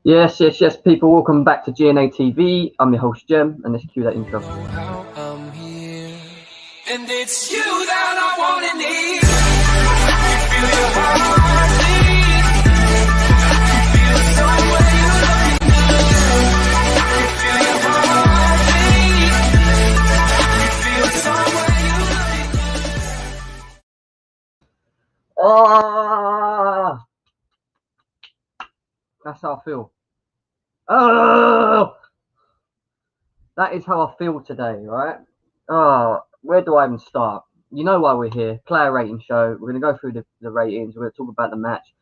Yes, yes, yes, people. Welcome back to GNA TV. I'm your host, Jem, and let's cue that intro. I'm here, and it's you that I want and need. Feel your heartbeat. Feel somewhere you looking good. Feel your heartbeat. Feel somewhere you looking good. Oh, that's how I feel. Oh, that is how I feel today, right? Oh, where do I even start? You know why we're here. Player rating show. We're going to go through the ratings. We're going to talk about the match.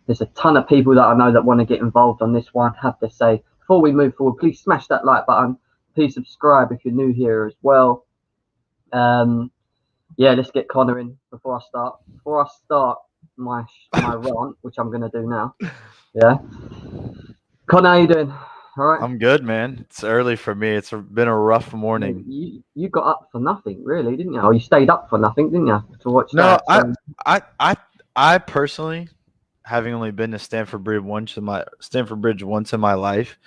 There's a ton of people that I know that want to get involved on this one. Have to say, before we move forward, please smash that like button. Please subscribe if you're new here as well. Yeah, let's get Connor in before I start. Before I start my rant, which I'm going to do now. Yeah. Connor, how you doing? All right. I'm good, man. It's early for me. It's been a rough morning. You got up for nothing, really, didn't you? Or you stayed up for nothing, didn't you, to watch No, that? So, I personally, having only been to Stamford Bridge once in my life,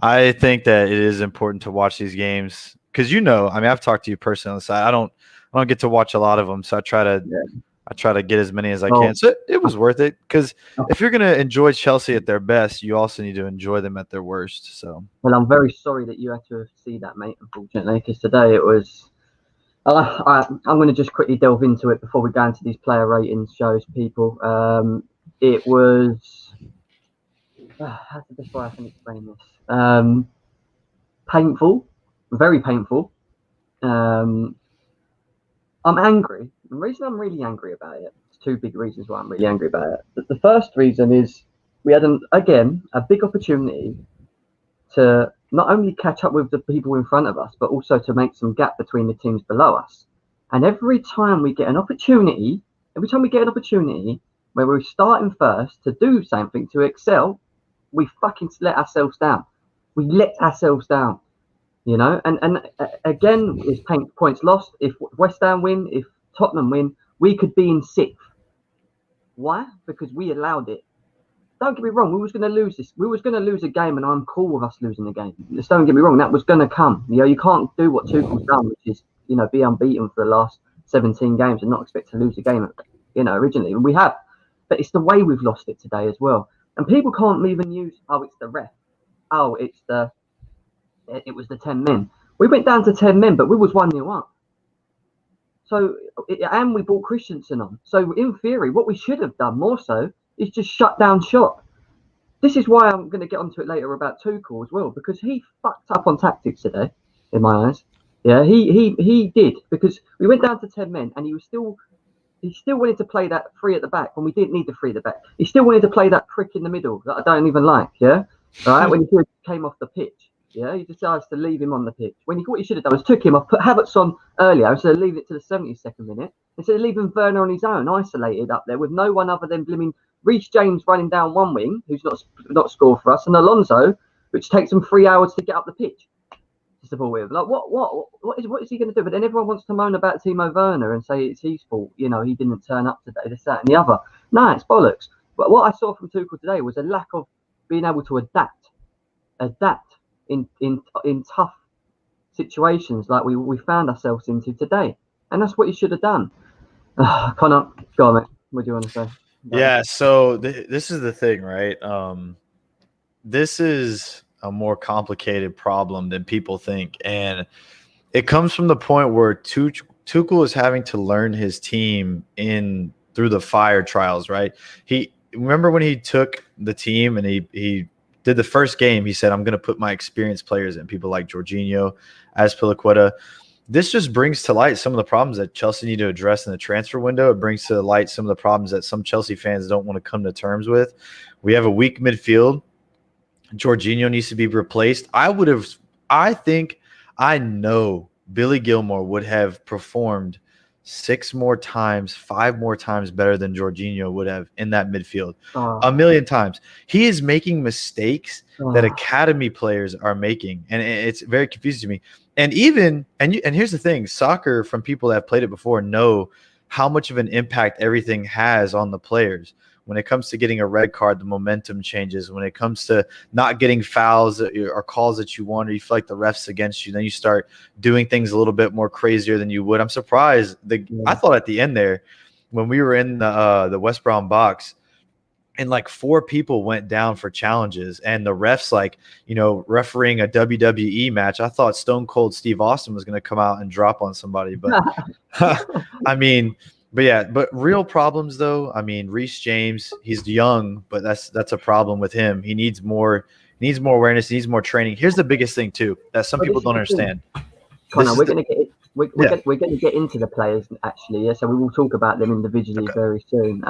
I think that it is important to watch these games because I mean, I've talked to you personally on the side. I don't get to watch a lot of them, so I try to get as many as I can. So it was worth it because if you're gonna enjoy Chelsea at their best, you also need to enjoy them at their worst. So, well, I'm very sorry that you had to see that, mate. Unfortunately, because today it was. I'm going to just quickly delve into it before we go into these player ratings shows, people. It was. How's the best way I can explain this? Painful, very painful. I'm angry. The reason I'm really angry about it, there's two big reasons why I'm really angry about it. The first reason is we had, a big opportunity to not only catch up with the people in front of us, but also to make some gap between the teams below us. And every time we get an opportunity where we're starting first to do something, to excel, we fucking let ourselves down. We let ourselves down, And again, it's points lost. If West Ham win, if Tottenham win, we could be in sixth. Why? Because we allowed it. Don't get me wrong, we was going to lose this. We was going to lose a game, and I'm cool with us losing the game. Just don't get me wrong, that was going to come. You can't do what Tuchel's done, which is, be unbeaten for the last 17 games and not expect to lose a game, originally. And we have. But it's the way we've lost it today as well. And people can't even use, it's the ref. It was the 10 men. We went down to 10 men, but we was 1-0 up. So, and we brought Christensen on. So, in theory, what we should have done more so is just shut down shop. This is why I'm going to get onto it later about Tuchel as well, because he fucked up on tactics today, in my eyes. Yeah, he did, because we went down to 10 men, and he still wanted to play that three at the back when we didn't need the three at the back. He still wanted to play that prick in the middle that I don't even like. Yeah, all right. When he came off the pitch. Yeah, he decides to leave him on the pitch. What he should have done was took him off, put Havertz on earlier instead of leaving it to the 72nd minute. Instead of leaving Werner on his own, isolated up there with no one other than blimmin' Reece James running down one wing, who's not scored for us, and Alonso, which takes him 3 hours to get up the pitch to support with. Like, what is he going to do? But then everyone wants to moan about Timo Werner and say it's his fault. He didn't turn up today, this, that, and the other. No, it's bollocks. But what I saw from Tuchel today was a lack of being able to adapt in tough situations like we found ourselves into today. And that's what you should have done. Connor, go on, mate. What do you want to say? Yeah, so this is the thing, right? This is a more complicated problem than people think. And it comes from the point where Tuchel is having to learn his team through the fire trials, right? Remember when he took the team and he did the first game, he said, I'm going to put my experienced players in, people like Jorginho, Azpilicueta. This just brings to light some of the problems that Chelsea need to address in the transfer window. It brings to light some of the problems that some Chelsea fans don't want to come to terms with. We have a weak midfield. Jorginho needs to be replaced. I know Billy Gilmore would have performed 5 more times better than Jorginho would have in that midfield. A million times. He is making mistakes that academy players are making, and it's very confusing to me. And here's the thing, soccer, from people that have played it before, know how much of an impact everything has on the players. when it comes to getting a red card, the momentum changes. When it comes to not getting fouls or calls that you want, or you feel like the ref's against you, then you start doing things a little bit more crazier than you would. I'm surprised. I thought at the end there, when we were in the West Brom box, and like 4 people went down for challenges, and the refs, like, you know, refereeing a WWE match. I thought Stone Cold Steve Austin was going to come out and drop on somebody, but I mean, but real problems though. I mean, Reece James, he's young, but that's a problem with him. He needs more awareness. He needs more training. Here's the biggest thing too that some people don't understand. Connor, we're going to get we're going to get into the players actually, yeah. So we will talk about them individually very soon.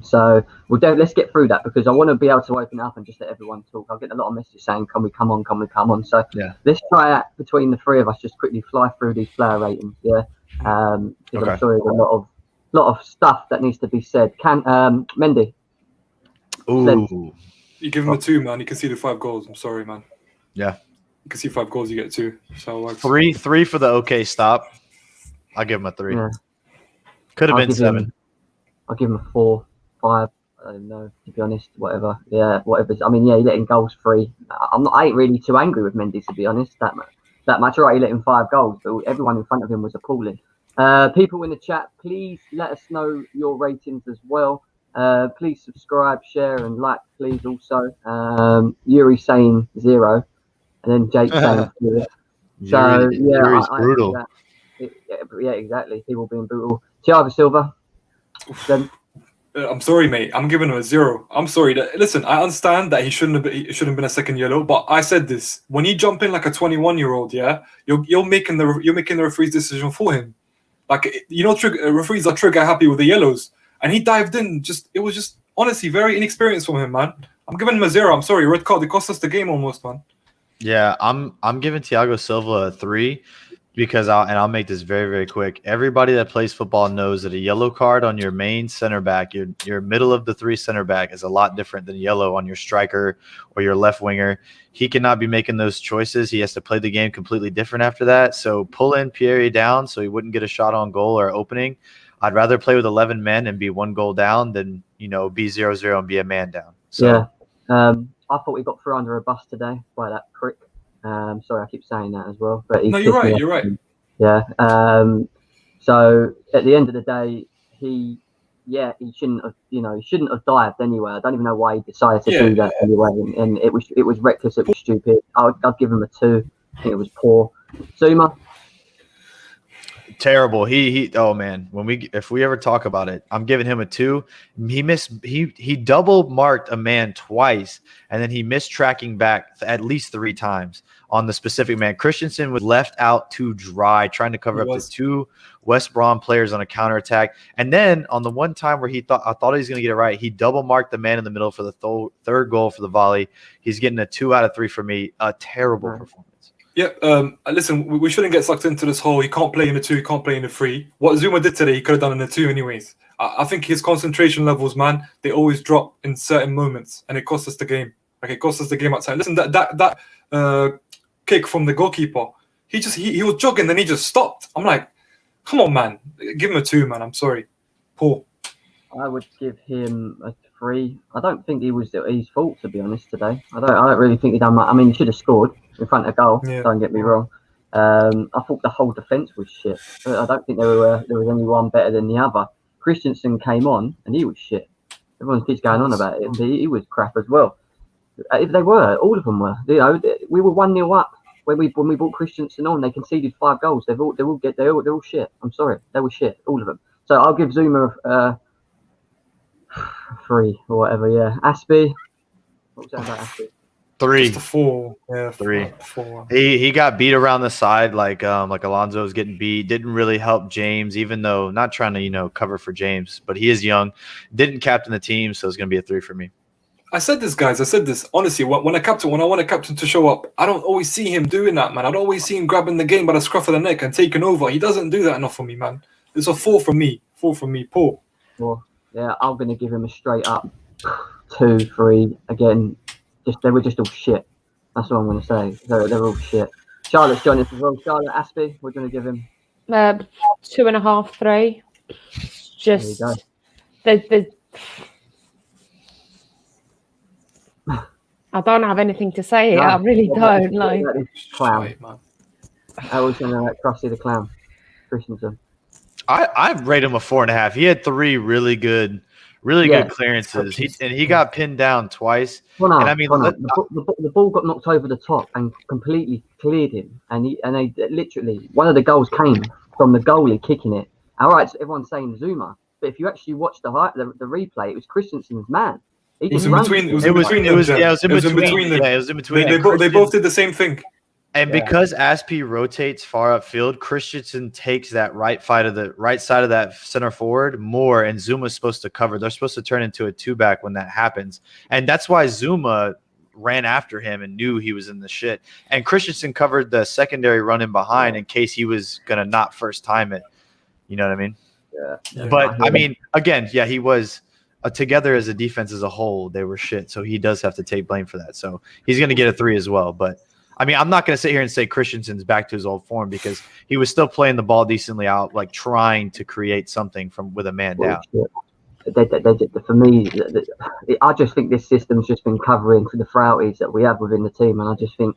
So let's get through that, because I want to be able to open up and just let everyone talk. I'll get a lot of messages saying, "Can we come on? Can we come on?" So let's try out between the 3 of us, just quickly fly through these player ratings, yeah. Because I'm sure there's a lot of stuff that needs to be said. Can Mendy? Ooh, you give him a 2, man. You can see the 5 goals. I'm sorry, man. Yeah. You can see 5 goals, you get 2. So 3 for the okay stop. I'll give him a 3. Yeah. Could have been 7. I'll give him a 4, 5. I don't know, to be honest. Whatever. Yeah, whatever. I mean, yeah, he let in goals free. I ain't really too angry with Mendy, to be honest. That much. All right, he let in 5 goals, but everyone in front of him was appalling. People in the chat, please let us know your ratings as well. Please subscribe, share, and like, please. Also, Yuri saying 0. And then Jake saying 4. So Yuri's brutal. Yeah, exactly. People being brutal. Thiago Silva. I'm sorry, mate. I'm giving him a 0. I'm sorry. Listen, I understand that he shouldn't have been a second yellow, but I said this: when you jump in like a 21-year-old, yeah, you're making the referee's decision for him. Like, you know, referees are trigger happy with the yellows, and he dived in. It was just honestly very inexperienced from him, man. I'm giving him a 0. I'm sorry, red card. It cost us the game almost, man. Yeah, I'm giving Thiago Silva a 3 because I'll make this very, very quick. Everybody that plays football knows that a yellow card on your main center back, your middle of the 3 center back, is a lot different than yellow on your striker or your left winger. He cannot be making those choices. He has to play the game completely different after that. So pull in Pierre down so he wouldn't get a shot on goal or opening. I'd rather play with 11 men and be 1 goal down than, you know, be 0-0 and be a man down. So, yeah. I thought we got through under a bus today by that prick. Sorry, I keep saying that as well. But no, you're right. You're right. Yeah. So at the end of the day, he shouldn't have dived anyway. I don't even know why he decided to do that anyway. And it was reckless. It was stupid. I'd give him a 2. I think it was poor. Zuma. Terrible. Oh man, if we ever talk about it, I'm giving him a 2. He double marked a man twice, and then he missed tracking back at least 3 times on the specific man. Christensen was left out to dry, trying to cover up the 2 West Brom players on a counterattack. And then on the one time where I thought he was going to get it right, he double marked the man in the middle for the 3rd goal for the volley. He's getting a 2 out of 3 for me. A terrible performance. Yeah, listen, we shouldn't get sucked into this whole he can't play in the 2, he can't play in the 3. What Zuma did today, he could have done in the 2 anyways. I think his concentration levels, man, they always drop in certain moments, and it cost us the game. Like, it cost us the game outside. Listen, that kick from the goalkeeper, he was jogging, then he just stopped. I'm like, come on, man. Give him a 2, man. I'm sorry. Paul. I would give him a 3. I don't think it was his fault, to be honest, today. I don't really think he done much. I mean, he should have scored in front of goal. Yeah. Don't get me wrong. I thought the whole defence was shit. I don't think there was anyone better than the other. Christensen came on and he was shit. Everyone keeps going on about it. He was crap as well. They were. All of them were. You know, we were 1-0 up when we brought Christensen on. They conceded 5 goals. They're all shit. I'm sorry, they were shit, all of them. So I'll give Zuma 3 or whatever. Yeah, Aspie. What was that about Aspie? 3. Just a 4. Yeah, 3. 4. He got beat around the side like Alonso was getting beat. Didn't really help James, even though not trying to cover for James, but he is young. Didn't captain the team, so it's gonna be a 3 for me. I said this, guys. I said this honestly. When I want a captain to show up, I don't always see him doing that, man. I don't always see him grabbing the game by the scruff of the neck and taking over. He doesn't do that enough for me, man. It's a 4 from me. 4 from me, Paul. Well, yeah, I'm gonna give him a straight up 2, 3 again. They were just all shit. That's what I'm going to say. They're all shit. Charlotte's joining us as well. Charlotte, Aspie, we're going to give him 2.5, 3. Just I don't have anything to say. No, I really what don't. about Like, this clown? Shite, man. I was going to Krusty the Clown, Christensen. I rate him a 4.5. He had 3 really good clearances. He got pinned down twice. Connor, And I mean, the ball got knocked over the top and completely cleared him. And they literally, one of the goals came from the goalie kicking it. All right, so everyone's saying Zuma, but if you actually watch the replay, it was Christensen's man. It was in between. It was in between. It was in between. Yeah, it was in between. They both did the same thing. And because Aspie rotates far upfield, Christensen takes that right side of that center forward more, and Zuma's supposed to cover. They're supposed to turn into a 2-back when that happens. And that's why Zuma ran after him and knew he was in the shit. And Christensen covered the secondary run in behind in case he was going to not first time it. You know what I mean? Yeah. But, I mean, again, yeah, he was together as a defense as a whole. They were shit. So he does have to take blame for that. So he's going to get a 3 as well. But, I mean, I'm not going to sit here and say Christensen's back to his old form because he was still playing the ball decently out, like trying to create something with a man down. For me, I just think this system's just been covering for the frailties that we have within the team, and I just think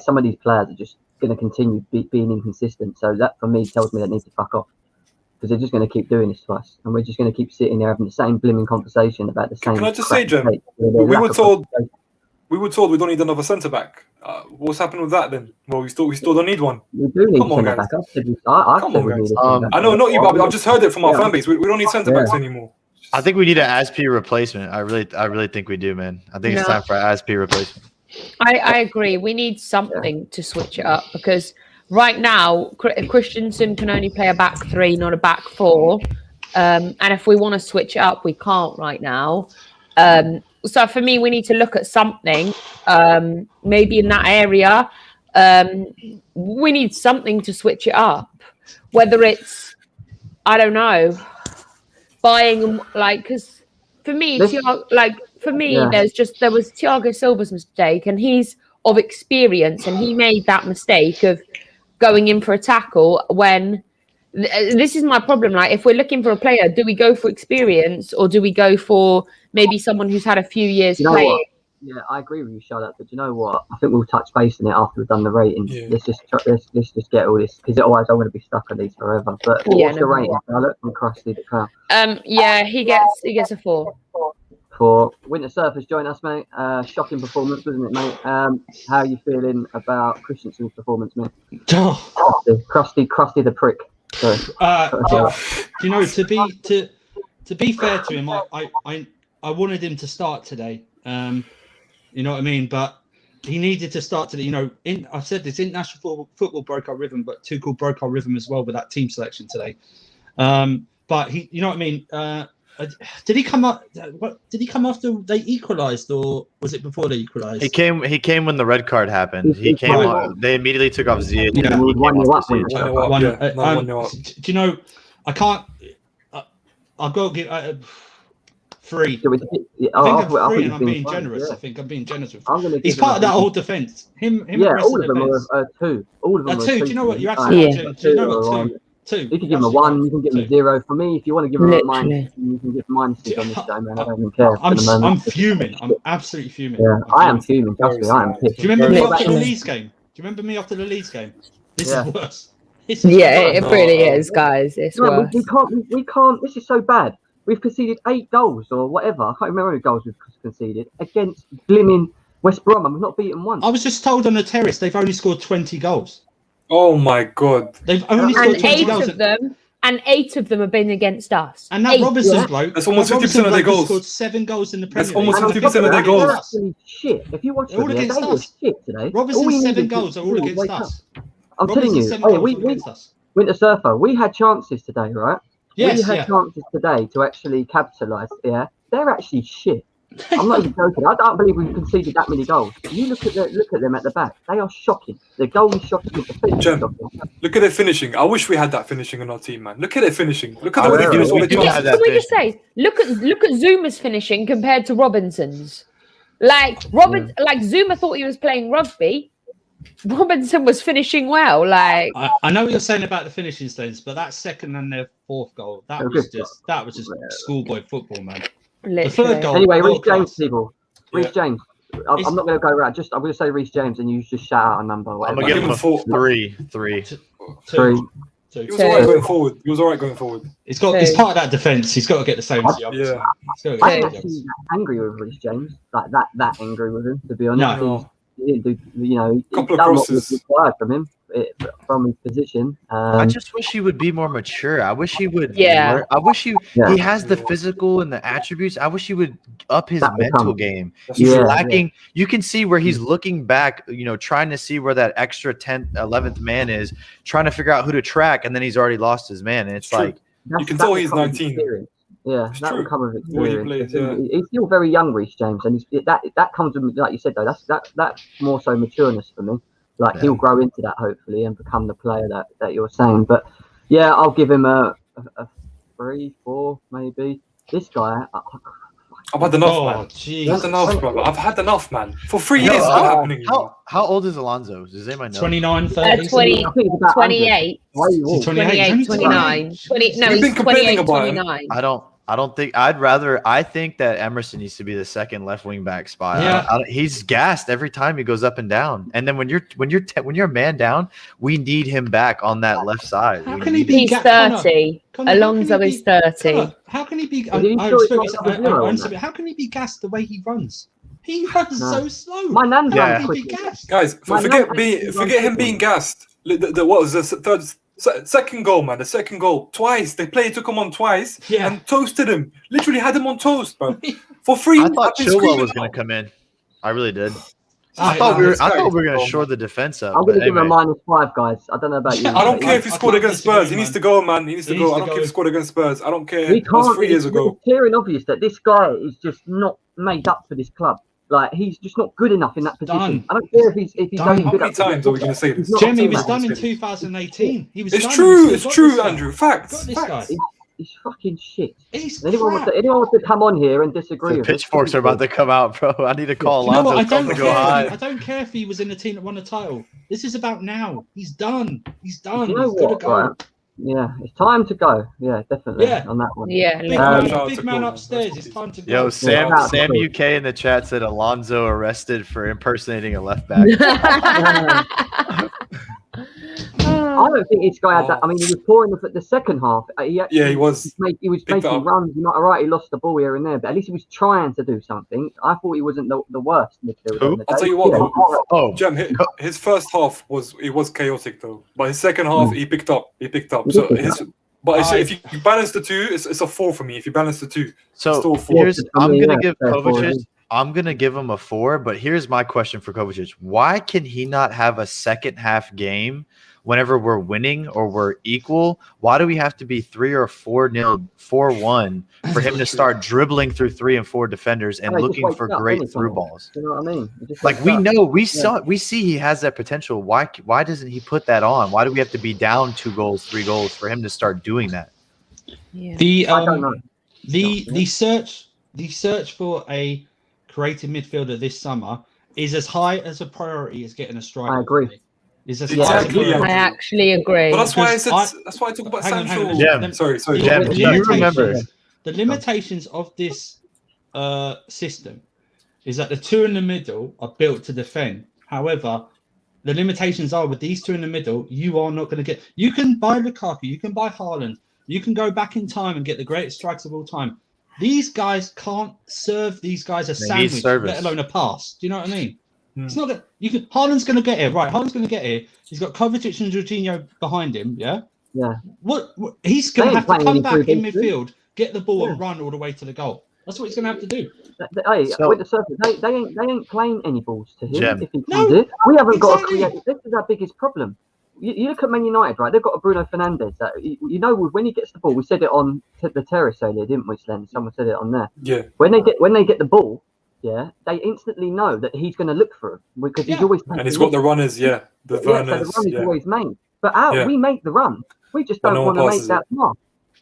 some of these players are just going to continue being inconsistent. So that, for me, tells me they need to fuck off because they're just going to keep doing this to us, and we're just going to keep sitting there having the same blimming conversation about the same. Can I just say, Jem, we were told we don't need another centre back. What's happened with that then? Well, we still don't need one. We do need centre back. I know, not you, but I've just heard it from our fan base. We don't need centre backs anymore. I think we need an Aspie replacement. I really think we do, man. I think it's time for an Aspie replacement. I agree. We need something to switch it up because right now Christensen can only play a back 3, not a back 4. And if we want to switch it up, we can't right now. So for me, we need to look at something, maybe in that area. We need something to switch it up, whether it's, I don't know, buying because for me, there was Thiago Silva's mistake, and he's of experience, and he made that mistake of going in for a tackle when. This is my problem. Like, if we're looking for a player, do we go for experience or do we go for maybe someone who's had a few years playing? Yeah, I agree with you, Charlotte. But you know what? I think we'll touch base on it after we've done the rating. Yeah. Let's just get all this because otherwise I'm going to be stuck on these forever. But what's the rating, Charlotte? From Krusty the Clown. He gets a 4. For Winter Surf has joined us, mate. Shocking performance, wasn't it, mate? How are you feeling about Christensen's performance, mate? Krusty the prick. You know, to be fair to him, I wanted him to start today. You know what I mean? But he needed to start today. You know, I've said this, international football broke our rhythm, but Tuchel broke our rhythm as well with that team selection today. But he, you know what I mean? Did he come up? Did he come after they equalised, or was it before they equalised? He came when the red card happened. He came. They immediately took off Ziyech. Yeah. Do you know? I can't. I've got to give 3. I think I'm 3, and I'm being generous. I think I'm being generous with him. He's part of that whole defence. Him. Yeah, all of them are 2. All of them are 2. Do you know what? You're absolutely right. Do you know what? 2. You can give him a 1, you can give him a 0. For me, if you want to give him a minus, you can give minuses on this show, man. I don't even care. I'm fuming. I'm absolutely fuming. Yeah, I am fuming. Trust me, I am pissed. Do you remember me after the Leeds game? This is worse. It really is, guys. It's worse. We can't. This is so bad. We've conceded 8 goals or whatever. I can't remember how many goals we've conceded against blimmin' West Brom, and we've not beaten one. I was just told on the terrace they've only scored 20 goals. Oh my God! They've only scored 20 goals. And 8 of them have been against us. And that Robinson bloke, that's almost 50% of their goals. Scored 7 goals in the Premier League. That's almost 50% of their goals. Actually, shit. If you watch all against us. Shit today. Robinson's 7 goals are all against us. I'm telling you, Winter Surfer, we had chances today, right? Yes, we had chances today to actually capitalise. Yeah, they're actually shit. I'm not even joking. I don't believe we've conceded that many goals. You look at them at the back. They are shocking. The goal is shocking. Look at their finishing. I wish we had that finishing on our team, man. Look at their finishing. Look at the way they do it. Can we just say, look at Zuma's finishing compared to Robinson's. Like Zuma thought he was playing rugby. Robinson was finishing well. Like I know what you're saying about the finishing stones, but that second and their 4th goal, that was just schoolboy football, man. Literally. The 3rd goal. Anyway, Reece James, people. Reece James. I'm not going to go around. I'm going to say Reece James, and you just shout out a number. I'm Whatever. gonna give him a four. 3. Three. Two. He was alright going forward. He was alright going forward. He's part of that defence. He's got to get the same as the others. Yeah. He's got to I get ain't the actually others. that angry with Reece James, like that angry with him. To be honest, No. he didn't do. He Couple of done what was crosses. required from him, from his position. I just wish he would be more mature. I wish he would. Yeah. I wish he has the Yeah. physical and the attributes. I wish he would up his That would mental come. game. That's He's true. lacking. You can see where he's looking back, trying to see where that extra 10th, 11th man is, trying to figure out who to track, and then he's already lost his man. And it's True. like, You can tell will he's come with 19. experience. Yeah, It's that will true. come with What he experience. plays, He's still very young, Reece James, and that comes with, like you said, though. That's more so matureness for me. Like he'll grow into that hopefully and become the player that you're saying. But yeah, I'll give him a 3, 4 maybe. This guy, I've had enough, Oh, man. I've jeez. had enough, brother. I've had enough, man. For 3 years, Yo, it's been happening. how old is Alonso? Does anyone know? 29, 30. 20, I think it's about 28, Why are you all? 28, 28, 29. 20, no, We've he's been complaining 28, about him. 29. I don't think I think that Emerson needs to be the second left wing back spot. Yeah. He's gassed every time he goes up and down. And then when you're a man down, we need him back on that left side. How We can he need- be He's Connor, 30. Connor, Alonso how can he is 30. Connor, how can he be? Are you sure it's not double zero on that? How can he be gassed the way he runs? He runs No. so slow. My nan Yeah. ran How can he be quickly. gassed? Guys, My forget man being actually forget him runs being quickly. gassed. What was the second goal, man? The second goal twice. The player took him on twice Yeah. and toasted him. Literally had him on toast, bro. For free. I thought I've been Chilwell screaming was going out. to come in. I really did. I I thought we were this guy going is to wrong, shore man. the defense up. I'm But going to give him a anyway, -5, guys. I don't know about you. Yeah, I don't but care if he I scored can't against Spurs. He disagree, needs man. to go, man. He needs to He go. needs I to don't care go. if he scored against Spurs. I don't care. We That was can't. 3 years ago. It's clear and obvious that this guy is just not made up for this club. Like he's just not good enough in that position. Done. I don't care if he's Done. only How good many at times are we going to say this? He's not- Jimmy, it was How done many in times are we gonna say 2018. He was this? It's done. true. We've It's got true, this guy. Andrew. Facts. Got this guy. Facts. He's fucking shit. He's Anyone crap. wants to come on here and disagree the with us, pitchforks are about to come out, bro. I need to call You know Alonso. what? I Tell him don't to go care. high. I don't care if he was in the team that won the title. This is about now. He's done. He's done. You know He's got to what, go. right? Yeah, it's time to go. Yeah, definitely Yeah. on that one. Yeah. Big Um, man, Shout out big to man Brom. upstairs. It's time to go. Yo, Sam Yeah. Sam UK in the chat said Alonso arrested for impersonating a left back. I don't think this guy had that. I mean, he was poor in the second half. He actually, Yeah, he was. He was Picked making up. runs. You're not right. He lost the ball here and there, but at least he was trying to do something. I thought he wasn't the worst midfielder. Who? in the I'll day. tell you what, Yeah. though. Oh, Jem, his first half was chaotic though, but his second half he picked up. He So did pick his, if you balance the two, it's a 4 for me. If you balance the two, so Still 4. here's I'm Yeah, gonna give fair Kovacic. forward. I'm gonna give him a 4, but here's my question for Kovacic: why can he not have a second half game whenever we're winning or we're equal? Why do we have to be 3 or 4-0, 4-1 for him to start dribbling through 3 and 4 defenders and Yeah, he just looking wakes for up, great doesn't he, through Connor? balls? You know what I mean? He just Like wakes we up. know, we see he has that potential. Why doesn't he put that on? Why do we have to be down 2 goals, 3 goals for him to start doing that? Yeah. The I don't know. the search for a creative midfielder this summer is as high as a priority as getting a striker. I agree. Is as Exactly, high as a yeah. I priority. actually agree. but that's why I Because said that's why I talk about Hang on, hang Sancho. on. Yeah. Let- Sorry. the- Jem, the do you limitations- remember? The limitations of this system is that the two in the middle are built to defend. However, the limitations are with these two in the middle, you are not going to get. You can buy Lukaku, you can buy Haaland, you can go back in time and get the greatest strikers of all time. These guys can't serve these guys a They need sandwich, service. let alone a pass. Do you know what I mean? Hmm. It's not that you can. Haaland's going to get here, right? Haaland's going to get here. He's got Kovacic and Jorginho behind him. Yeah. Yeah. What he's going They to ain't have to playing come any back in prevention. midfield, get the ball Yeah. and run all the way to the goal. That's what he's going to have to do. Hey, So- with the surface, they ain't playing any balls to him. Jem. If he No, can do it, we haven't got exactly. to create. This is our biggest problem. You look at Man United, right? They've got a Bruno Fernandes. That you know, when he gets the ball, we said it on the terrace earlier, didn't we, Slen? Someone said it on there. Yeah. When they get the ball, yeah, they instantly know that he's going to look for him because he's Yeah. always And he's got the runners. Yeah. The yeah, so the Werners. run is Yeah. always made. But Yeah. we make the run. We just But don't no want one to make passes that pass.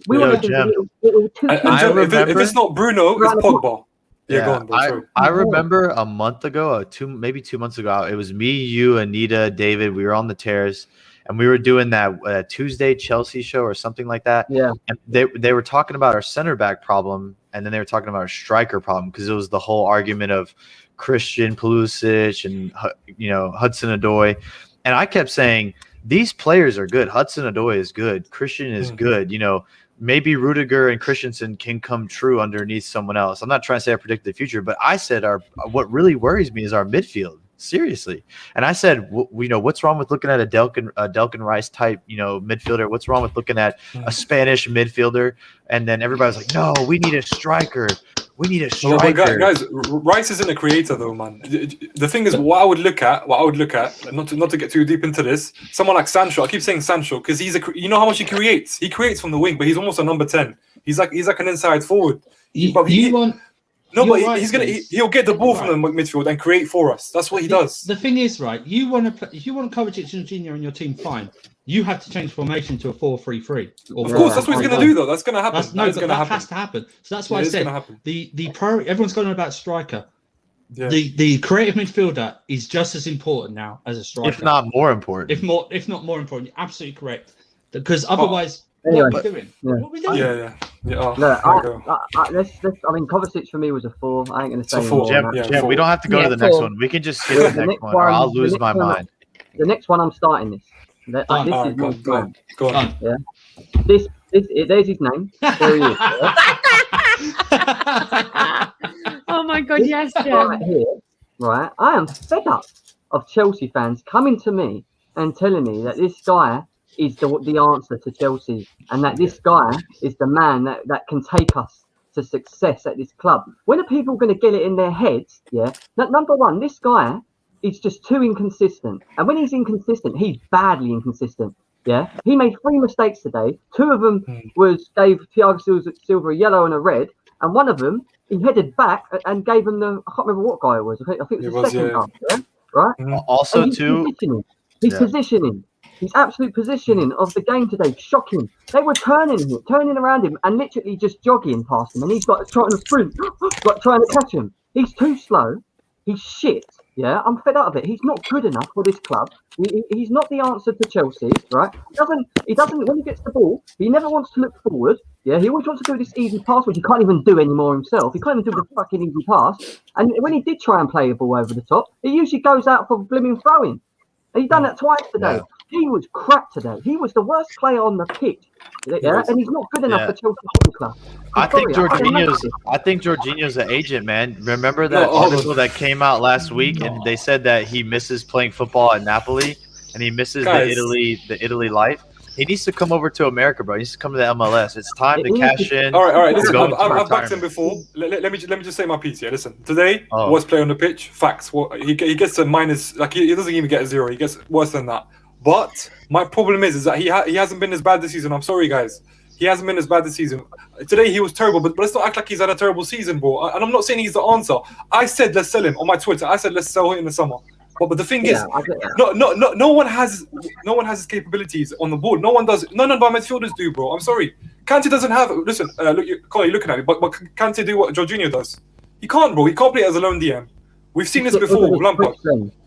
We Yeah, want to do Jem. little two. And I Jem, if remember- it's not Bruno, it's Right. Pogba. Yeah, go on, bro. Sorry. I remember a month ago, maybe 2 months ago, it was me, you, Anita, David. We were on the terrace, and we were doing that Tuesday Chelsea show or something like that. Yeah. And they were talking about our center back problem, and then they were talking about our striker problem because it was the whole argument of Christian Pulisic and Hudson-Odoi, and I kept saying these players are good. Hudson-Odoi is good. Christian is good. Maybe Rudiger and Christensen can come true underneath someone else. I'm not trying to say I predict the future, but I said what really worries me is our midfield. Seriously. And I said, what's wrong with looking at a Delkin Rice type, midfielder? What's wrong with looking at a Spanish midfielder? And then everybody's like, no, we need a striker. We need a striker. But guys, Rice isn't a creator though, man. The thing is, what I would look at, not to get too deep into this, someone like Sancho. I keep saying Sancho because you know how much he creates. He creates from the wing, but he's almost a number 10. He's like an inside forward. He'll get the ball from the midfield and create for us. That's what he does. The thing is, right? If you want Kovacic and Jorginho in your team, fine. You have to change formation to a 4-3-3. Of course, that's what he's going to do, though. That's going to happen. That has to happen. So that's why I said the priority. Everyone's going on about striker. Yeah. The creative midfielder is just as important now as a striker, if not more important. If not more important, you're absolutely correct. Because otherwise, what are we doing? Yeah. What are we doing? Yeah. Oh, I mean, Kovacic for me was a 4. I ain't going to say it's a 4. Jim, we don't have to go to the next one. We can just skip the next one, or I'll lose my mind. The next one, I'm starting this. This is my plan. Go on. Yeah. There's his name. There he is. Yeah? Oh my God, yes, Jim. Right here, right? I am fed up of Chelsea fans coming to me and telling me that this guy is the answer to Chelsea, and that this guy is the man that can take us to success at this club. When are people going to get it in their heads? Yeah. Number one, this guy is just too inconsistent, and when he's inconsistent, he's badly inconsistent. Yeah. He made 3 mistakes today. 2 of them gave Thiago Silva a yellow and a red, and one of them he headed back and gave him I can't remember what guy it was. I think it was the second half. Yeah. Right. Also, his positioning. His absolute positioning of the game today, shocking. They were turning around him and literally just jogging past him, and he's got trying to sprint, trying to catch him. He's too slow. He's shit. Yeah, I'm fed up of it. He's not good enough for this club. He's not the answer to Chelsea, right? He doesn't. When he gets the ball, he never wants to look forward. Yeah, he always wants to do this easy pass, which he can't even do anymore himself. He can't even do the fucking easy pass. And when he did try and play a ball over the top, he usually goes out for blooming throwing. And he's done that twice today. Yeah. He was crap today. He was the worst player on the pitch. Yeah, and he's not good enough for Chelsea Football Club. I think Jorginho's an agent, man. Remember that article that came out last week, and they said that he misses playing football at Napoli, and he misses the Italy life. He needs to come over to America, bro. He needs to come to the MLS. It's time to cash in. All right. Listen, I've backed him before. Let me just say my piece here. Listen, today, worst player on the pitch. Facts. He gets a minus. Like he doesn't even get a 0. He gets worse than that. But my problem is that he hasn't been as bad this season. I'm sorry, guys. He hasn't been as bad this season. Today he was terrible, but let's not act like he's had a terrible season, bro. And I'm not saying he's the answer. I said let's sell him on my Twitter. I said let's sell him in the summer. But the thing is, no one has his capabilities on the board. No one does. None of our midfielders do, bro. I'm sorry. Kante doesn't have. Listen, Colin, you're looking at me, but Kante do what Jorginho does. He can't, bro. He can't play as a lone DM. We've seen this before with Lampard.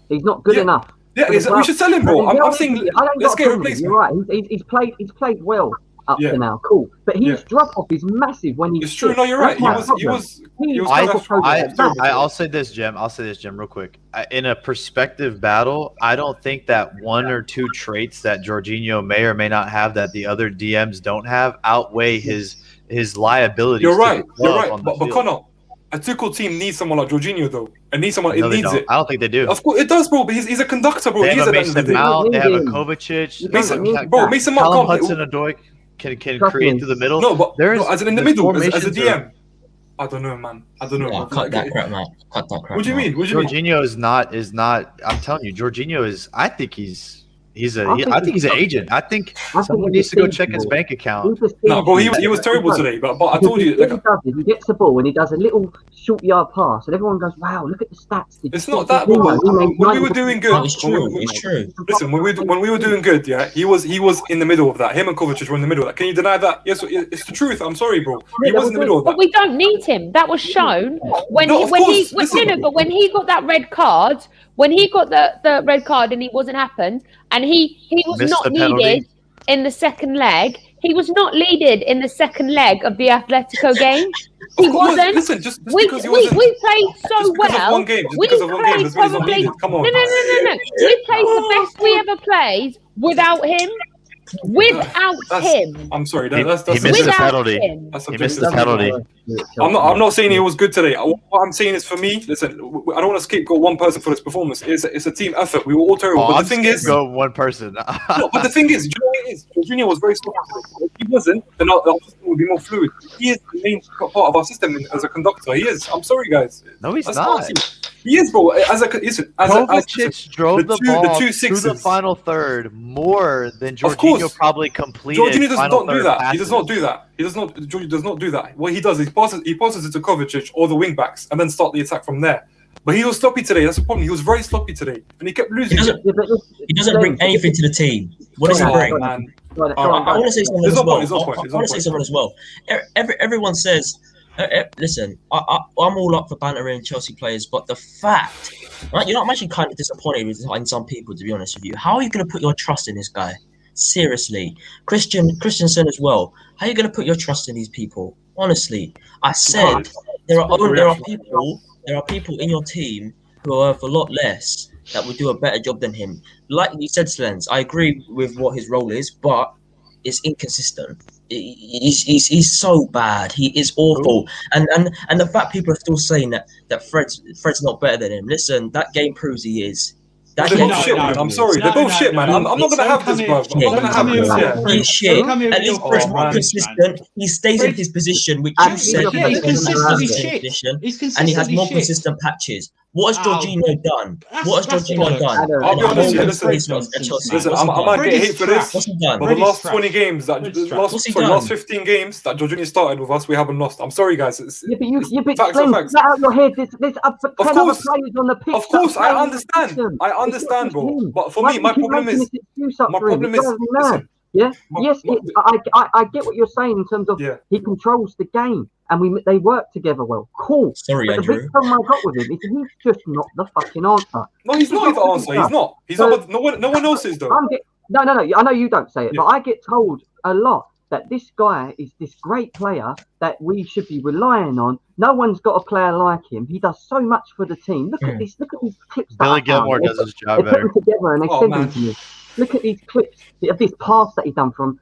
He's not good enough. Yeah, we should sell him, bro. I'm saying let's get a replacement. You're right. He's played well up to now. Cool, but his drop off is massive when he's. It's true. No, you're right. He was. I'll say this, Jim. Real quick. In a perspective battle, I don't think that 1 or 2 traits that Jorginho may or may not have that the other DMs don't have outweigh his liabilities. You're right. But Connor, a Tuchel team needs someone like Jorginho, though. It needs someone. It needs it. I don't think they do. Of course, it does, bro. But he's a conductor, bro. They have a Mason Mount. They have a Kovacic. Mason Mount. Hudson-Odoi can create through the middle. No, but as in the middle, as a DM. I don't know, man. I don't know. Cut that crap, man. Cut that crap. What do you mean? Jorginho is not. I'm telling you, Jorginho is. I think he's I think he's an agent. I think someone needs to go check his bank account. No, bro, he was terrible today. But I told you, he gets the ball and he does a little short yard pass, and everyone goes, "Wow, look at the stats." It's not that, bro. When we were doing good, it's true. Listen, when we were doing good, yeah, he was in the middle of that. Him and Kovacic were in the middle of that. Can you deny that? Yes, it's the truth. I'm sorry, bro. He was in the middle of that. But we don't need him. That was shown when he got that red card. when he got the red card and it wasn't happened, and he was Missed not the penalty. needed in the second leg. He was not needed in the second leg of the Atletico game. He Of course, wasn't. listen, just we because he wasn't. played so Just because of well. one game, just We because of one game, played doesn't mean he's not probably needed. Come on. no. We played the best we ever played without him. Without him. I'm sorry. He That's missed subjective. the Without penalty. him. That's He missed subjective. the penalty. I'm not saying he was good today. What I'm saying is, for me, listen, I don't want to scapegoat one person for this performance. It's a team effort. We were all terrible. But the thing is, go one person. no, but the thing is, do you know what it is? Jorginho was very slow. If he wasn't, then our system would be more fluid. He is the main part of our system as a conductor. He is. I'm sorry, guys. No, he's That's not. how I see it. He is, bro. Kovacic drove the ball the two to sixes. the final third more than Of Jorginho course. probably completed. Jorginho does final not do third that. passes. He does not do that. Jorginho does not do that. What he does is he passes it to Kovacic or the wing backs and then start the attack from there. But he was sloppy today. That's the problem. He was very sloppy today, and he kept losing. He doesn't bring anything to the team. What does he Oh, bring? man. I want to say something There's as no well. point, there's no I point, there's no want to say point. something as well. Everyone says, listen, I'm all up for bantering Chelsea players, but the fact, right? I'm actually kind of disappointed in some people, to be honest with you. How are you going to put your trust in this guy? Seriously, Christensen as well. How are you going to put your trust in these people? Honestly, I said there are people in your team who are worth a lot less that would do a better job than him. Like you said, Slens, I agree with what his role is, but it's inconsistent. He's so bad. He is awful. And the fact people are still saying that Fred's not better than him. Listen, that game proves he is. They're both shit, man. I'm sorry. They're both shit, man. I'm not going to have this, bro. I'm not going to have this. Yeah. He's shit. At least Fred's more consistent. He stays in his position, which you said Yeah, he he's has consistently shit. position, He's and he has consistently more shit. consistent patches. What has Jorginho done? That's Jorginho done? I'll be honest with you, listen, I might get hate for this. What's he done? But the last 20 games, last 15 games that Jorginho started with us, we haven't lost. I'm sorry, guys. Yeah, but you facts are Glenn, facts. get out your head. There's 10 other course. players on the pitch. Of course, that I play understand. system. I It's not understand, just bro. him. But for Why me, do my you keep problem making is, this excuse up my for him? problem It is, drives me mad. listen. Yeah, My- yes, my- I get what you're saying in terms of Yeah. he controls the game and they work together well. Cool. Sorry, But the Andrew. big problem I got with him is he's just not the fucking answer. No, he's not the answer. He's not. He's not. No one else is, though. No. I know you don't say it, Yeah. but I get told a lot that this guy is this great player that we should be relying on. No one's got a player like him. He does so much for the team. Look at these clips. Billy that I found. Gilmore does his They job put better. them together and they Oh, send man. them to you. Look at these clips of this pass that he done from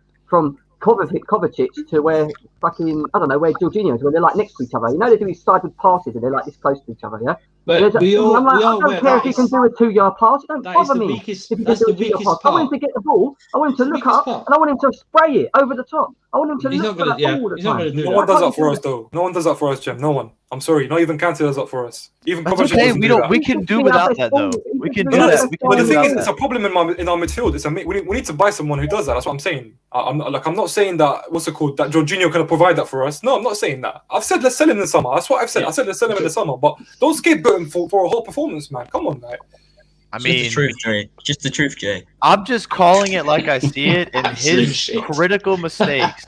Kovacic to where fucking I don't know where Jorginho is, where they're like next to each other. You know they do these sideward passes and they're like this close to each other. Yeah. But I'm like, we I are don't care if he can do a 2-yard pass. It don't that is bother the me weakest- if he can that's do a the 2-yard weakest pass. I want him part. to get the ball. I want him to That's the look weakest up part. and I want him to spray it over the top. I want him to He's look not for gonna. that ball all the He's not time. gonna do No that. one does that for us, though. No one does that for us, Jim. No one. I'm sorry. Not even Kante does that for us. Even That's Kovacic okay. doesn't We do don't. that. We can do Yeah, without that's that all. though. We can No, do No, that. We can but do the thing without is, it's a that. problem in our midfield. We need to buy someone who does that. That's what I'm saying. I'm not saying that. What's it called? That Jorginho can provide that for us. No, I'm not saying that. I've said let's sell him in the summer. That's what I've said. I said let's sell him in the summer. But don't scapegoat him for a whole performance, man. Come on, man. I Just mean, the truth, Jay. Just the truth, Jay. I'm just calling it like I see it, and Absolute his shit. critical mistakes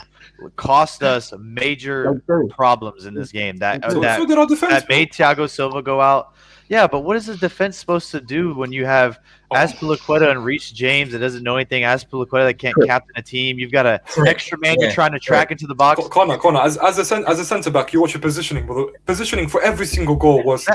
cost us major They do. problems in this game. That So that did our defense. that made Thiago Silva go out. Yeah, but what is the defense supposed to do when you have Azpilicueta and Reece James that doesn't know anything? Azpilicueta that can't captain a team. You've got an extra man you're trying to track into the box. Connor, as a centre back, you watch your positioning, bro. Positioning for every single goal was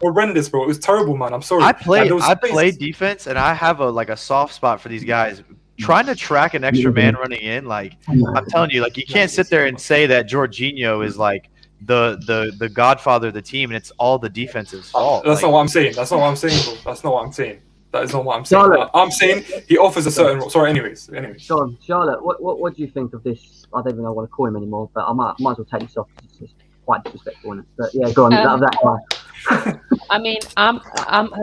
horrendous, bro. It was terrible, man. I'm sorry. I played space. defense, and I have a soft spot for these guys. Trying to track an extra man running in, like I'm telling you, like you can't sit there and say that Jorginho is like the godfather of the team, and it's all the defense's fault. That's not what I'm saying. That's not what I'm saying, bro. That's not what I'm saying. That is not what I'm saying. Charlotte. I'm saying he offers a certain role. Sorry, anyways. John, Charlotte, what do you think of this? I don't even know what to call him anymore, but I might as well take this off. It's quite disrespectful, isn't it? But yeah, go on. That guy. I mean, I'm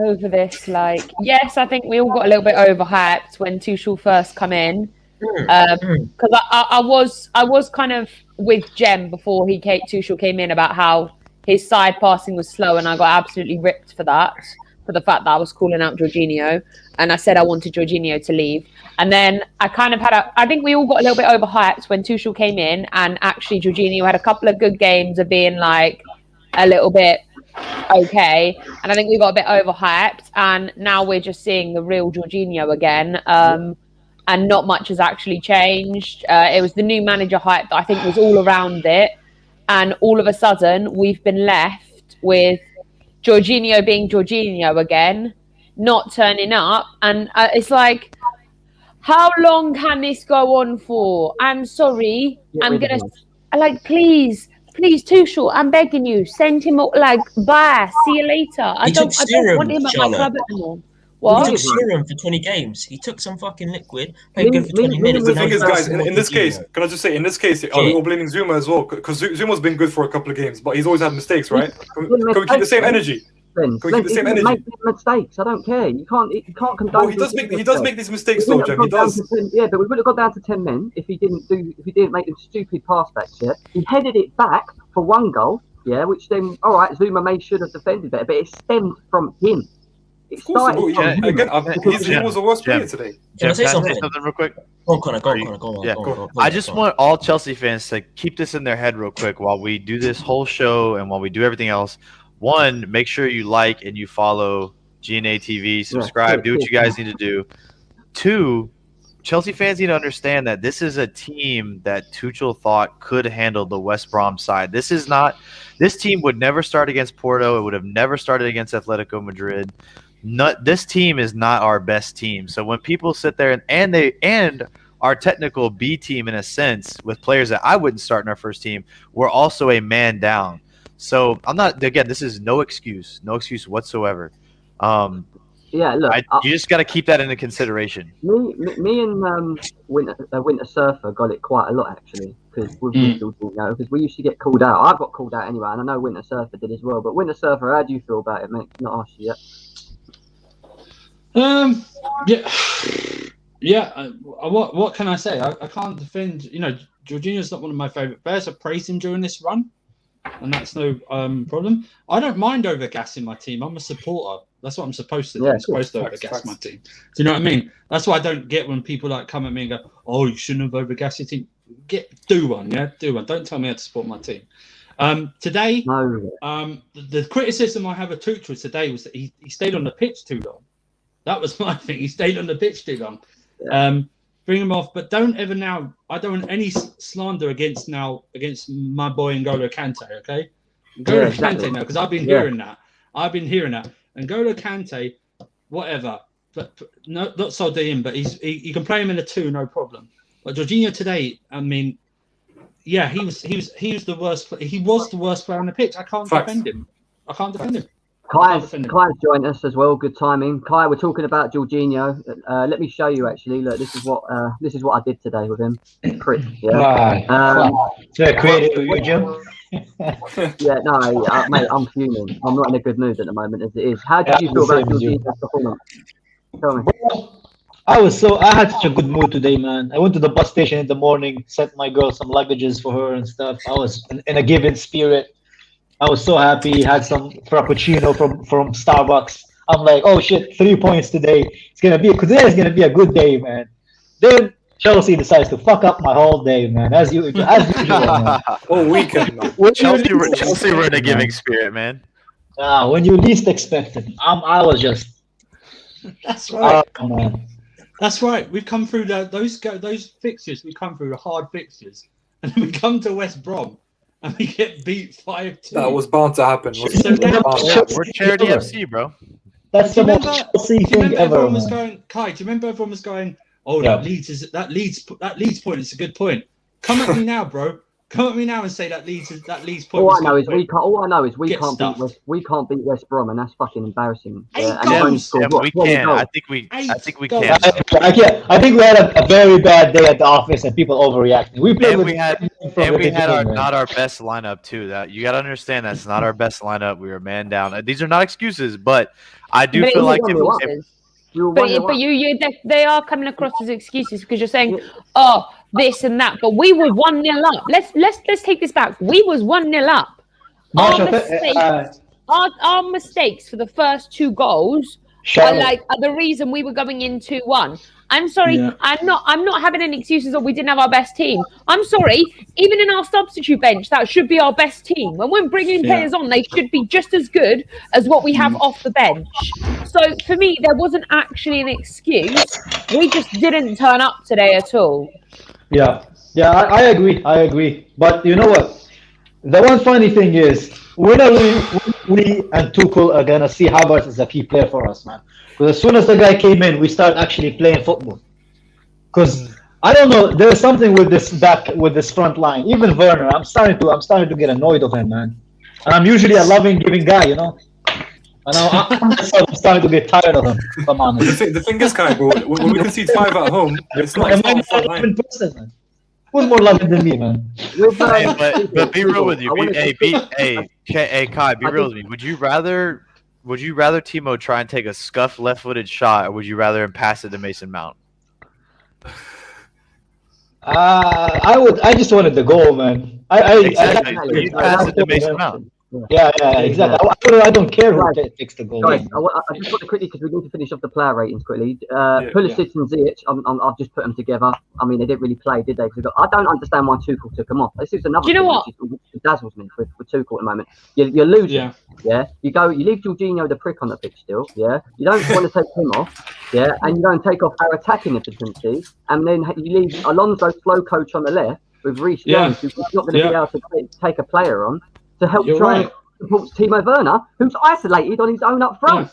over this. Like, yes, I think we all got a little bit overhyped when Tuchel first come in, because I was kind of with Jem before Tuchel came in about how his side passing was slow, and I got absolutely ripped for that, for the fact that I was calling out Jorginho, and I said I wanted Jorginho to leave. And then I kind of I think we all got a little bit overhyped when Tuchel came in, and actually Jorginho had a couple of good games of being like a little bit okay, and I think we got a bit overhyped, and now we're just seeing the real Jorginho again. And not much has actually changed. It was the new manager hype that I think was all around it, and all of a sudden we've been left with Jorginho being Jorginho again, not turning up, and it's like, how long can this go on for? I'm sorry, I'm gonna please, Tuchel, I'm begging you, send him bye, see you later. I don't want him at my club anymore. What? He took serum for 20 games. He took some fucking liquid, played good for 20 minutes. The thing is, guys, in this case, can I just say, in this case, are we all blaming Zuma as well? Because Zuma's been good for a couple of games, but he's always had mistakes, right? Can we keep the same energy? Can we keep the same energy? Make mistakes. I don't care. You can't condone. Well, he does make these mistakes, though, Jem. He does. Yeah, but we would have got down to 10 men if he didn't make them stupid pass backs. Yeah, he headed it back for 1 goal. Yeah, which then, all right, Zuma should have defended better, but it stemmed from him. Of course, he was the worst player today. Can I say something real quick? Go on. I just want all Chelsea fans to keep this in their head real quick while we do this whole show and while we do everything else. 1, make sure you like and you follow GNA TV, subscribe, do what you guys need to do. 2, Chelsea fans need to understand that this is a team that Tuchel thought could handle the West Brom side. This team would never start against Porto. It would have never started against Atletico Madrid. This team is not our best team. So when people sit there and our technical B team, in a sense, with players that I wouldn't start in our first team, we're also a man down. So this is no excuse whatsoever. Yeah, look, you just got to keep that into consideration. Me and Winter Surfer got it quite a lot, actually, because we used to get called out. I got called out anyway, and I know Winter Surfer did as well. But Winter Surfer, how do you feel about it, mate? Not asked you yet. What can I say? I can't defend. Jorginho's not one of my favourite players. I praised him during this run, and that's no problem. I don't mind overgassing my team. I'm a supporter. That's what I'm supposed to do. I'm supposed to overgas my team. Do you know what I mean? That's why I don't get when people come at me and go, "Oh, you shouldn't have overgassed your team." Do one. Don't tell me how to support my team. Today, the criticism I have of Tuchel today was that he stayed on the pitch too long. That was my thing. He stayed on the pitch too long. Bring him off, but don't ever now. I don't want any slander against my boy N'Golo Kante. Okay, N'Golo Kante now, because I've been hearing that. N'Golo Kante, whatever, but not Saldin, but you can play him in a 2, no problem. But Jorginho today, I mean, yeah, he was the worst. He was the worst player on the pitch. I can't defend him. Kai's joined us as well. Good timing. Kai, we're talking about Jorginho. Let me show you. Actually, look, this is what I did today with him. Prick. Yeah. Very creative with you, Jim. Yeah, no, mate, I'm fuming. I'm not in a good mood at the moment as it is. How did you feel about Jorginho's performance? Tell me. I had such a good mood today, man. I went to the bus station in the morning, sent my girl some luggages for her and stuff. I was in a given spirit. I was so happy. Had some frappuccino from Starbucks. I'm like, oh shit, 3 points today. Today is gonna be a good day, man. Then Chelsea decides to fuck up my whole day, man. As usual. Man. Whole weekend, man. Chelsea were in a giving spirit, man. When you least expect it, I was just. That's right. Man. That's right. We've come through those fixtures. We come through the hard fixtures, and then we come to West Brom. And we get beat 5-2. That was bound to happen. We're charity FC, bro. That's the most Chelsea thing ever. Kai, do you remember everyone was going, "Oh, that Leeds point is a good point." Come at me now, bro. Come at me now and say that Leeds point. All I know is we can't beat West Brom, and that's fucking embarrassing. We can. I think we can. I think we had a very bad day at the office and people overreacting. We had not our best lineup too. That you got to understand, that's not our best lineup. We were man down. These are not excuses, but I do feel like they are coming across as excuses because you're saying, "Oh, this and that," but we were 1-0 up. Let's take this back. We was 1-0 up. Our mistakes for the first 2 goals are the reason we were going in 2-1. I'm sorry. Yeah. I'm not having any excuses that we didn't have our best team. I'm sorry. Even in our substitute bench, that should be our best team. When we're bringing Yeah. players on, they should be just as good as what we have off the bench. So for me, there wasn't actually an excuse. We just didn't turn up today at all. Yeah, I agree. But you know what? The one funny thing is, we and Tuchel are gonna see Havertz as a key player for us, man. Because as soon as the guy came in, we start actually playing football. Because I don't know, there's something with this front line. Even Werner, I'm starting to get annoyed of him, man. And I'm usually a loving, giving guy, you know. And I'm starting to get tired of him. If I'm honest. The thing is, kind of, bro, when we concede 5 at home, it's not a front line. Man. Who's more loving than me, man? But be real with you. Kai, be real with me. Would you rather Timo try and take a scuffed left-footed shot, or would you rather him pass it to Mason Mount? I just wanted the goal, man. Exactly. You pass it to Mason Mount. Yeah, exactly. I don't care who takes the goal. Guys, I just want to quickly, because we need to finish off the player ratings quickly. Pulisic and Ziyech, I've just put them together. I mean, they didn't really play, did they? I don't understand why Tuchel took them off. This is another. Do you know what? Which dazzles me with Tuchel at the moment. You're losing. Yeah. You leave Jorginho the prick on the pitch still. Yeah. You don't want to take him off. Yeah. And you don't take off our attacking efficiency, and then you leave Alonso slow coach on the left with Reece James, who's not going to be able to take a player on to help try and support Timo Werner, who's isolated on his own up front.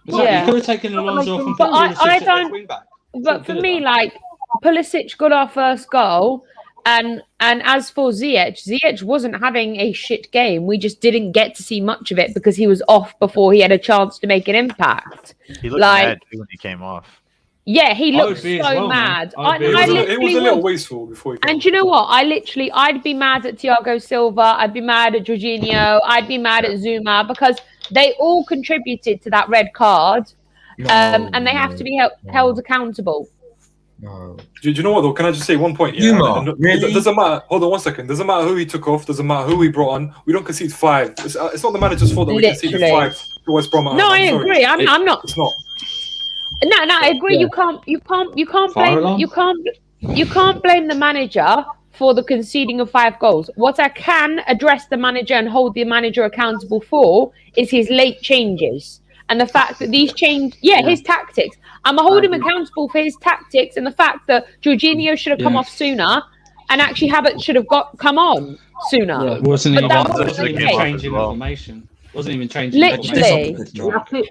Yeah. You could have taken Alonso off and But I Pulisic don't. wing back. But for me, like, Pulisic got our first goal, and as for Ziyech wasn't having a shit game. We just didn't get to see much of it because he was off before he had a chance to make an impact. He looked mad too when he came off. Yeah, he I looked would be as so well, mad. man. It was a little wasteful before he came And you know what? I'd be mad at Thiago Silva. I'd be mad at Jorginho. I'd be mad at Zuma because they all contributed to that red card, and they have to be held accountable. No. Do you know what though? Can I just say one point? Really? It doesn't matter. Hold on 1 second. Doesn't matter who he took off. Doesn't matter who he brought on. We don't concede 5. It's not the manager's fault that we conceded 5 to West Brom. No, I agree. I'm not. It's not. No, I agree. You can't blame the manager for the conceding of 5 goals. What I can address the manager and hold the manager accountable for is his late changes and the fact that these his tactics. I'm hold him accountable for his tactics and the fact that Jorginho should have come off sooner and actually Havertz should have come on sooner. Yeah, wasn't even changing the formation. Wasn't even changing. Literally.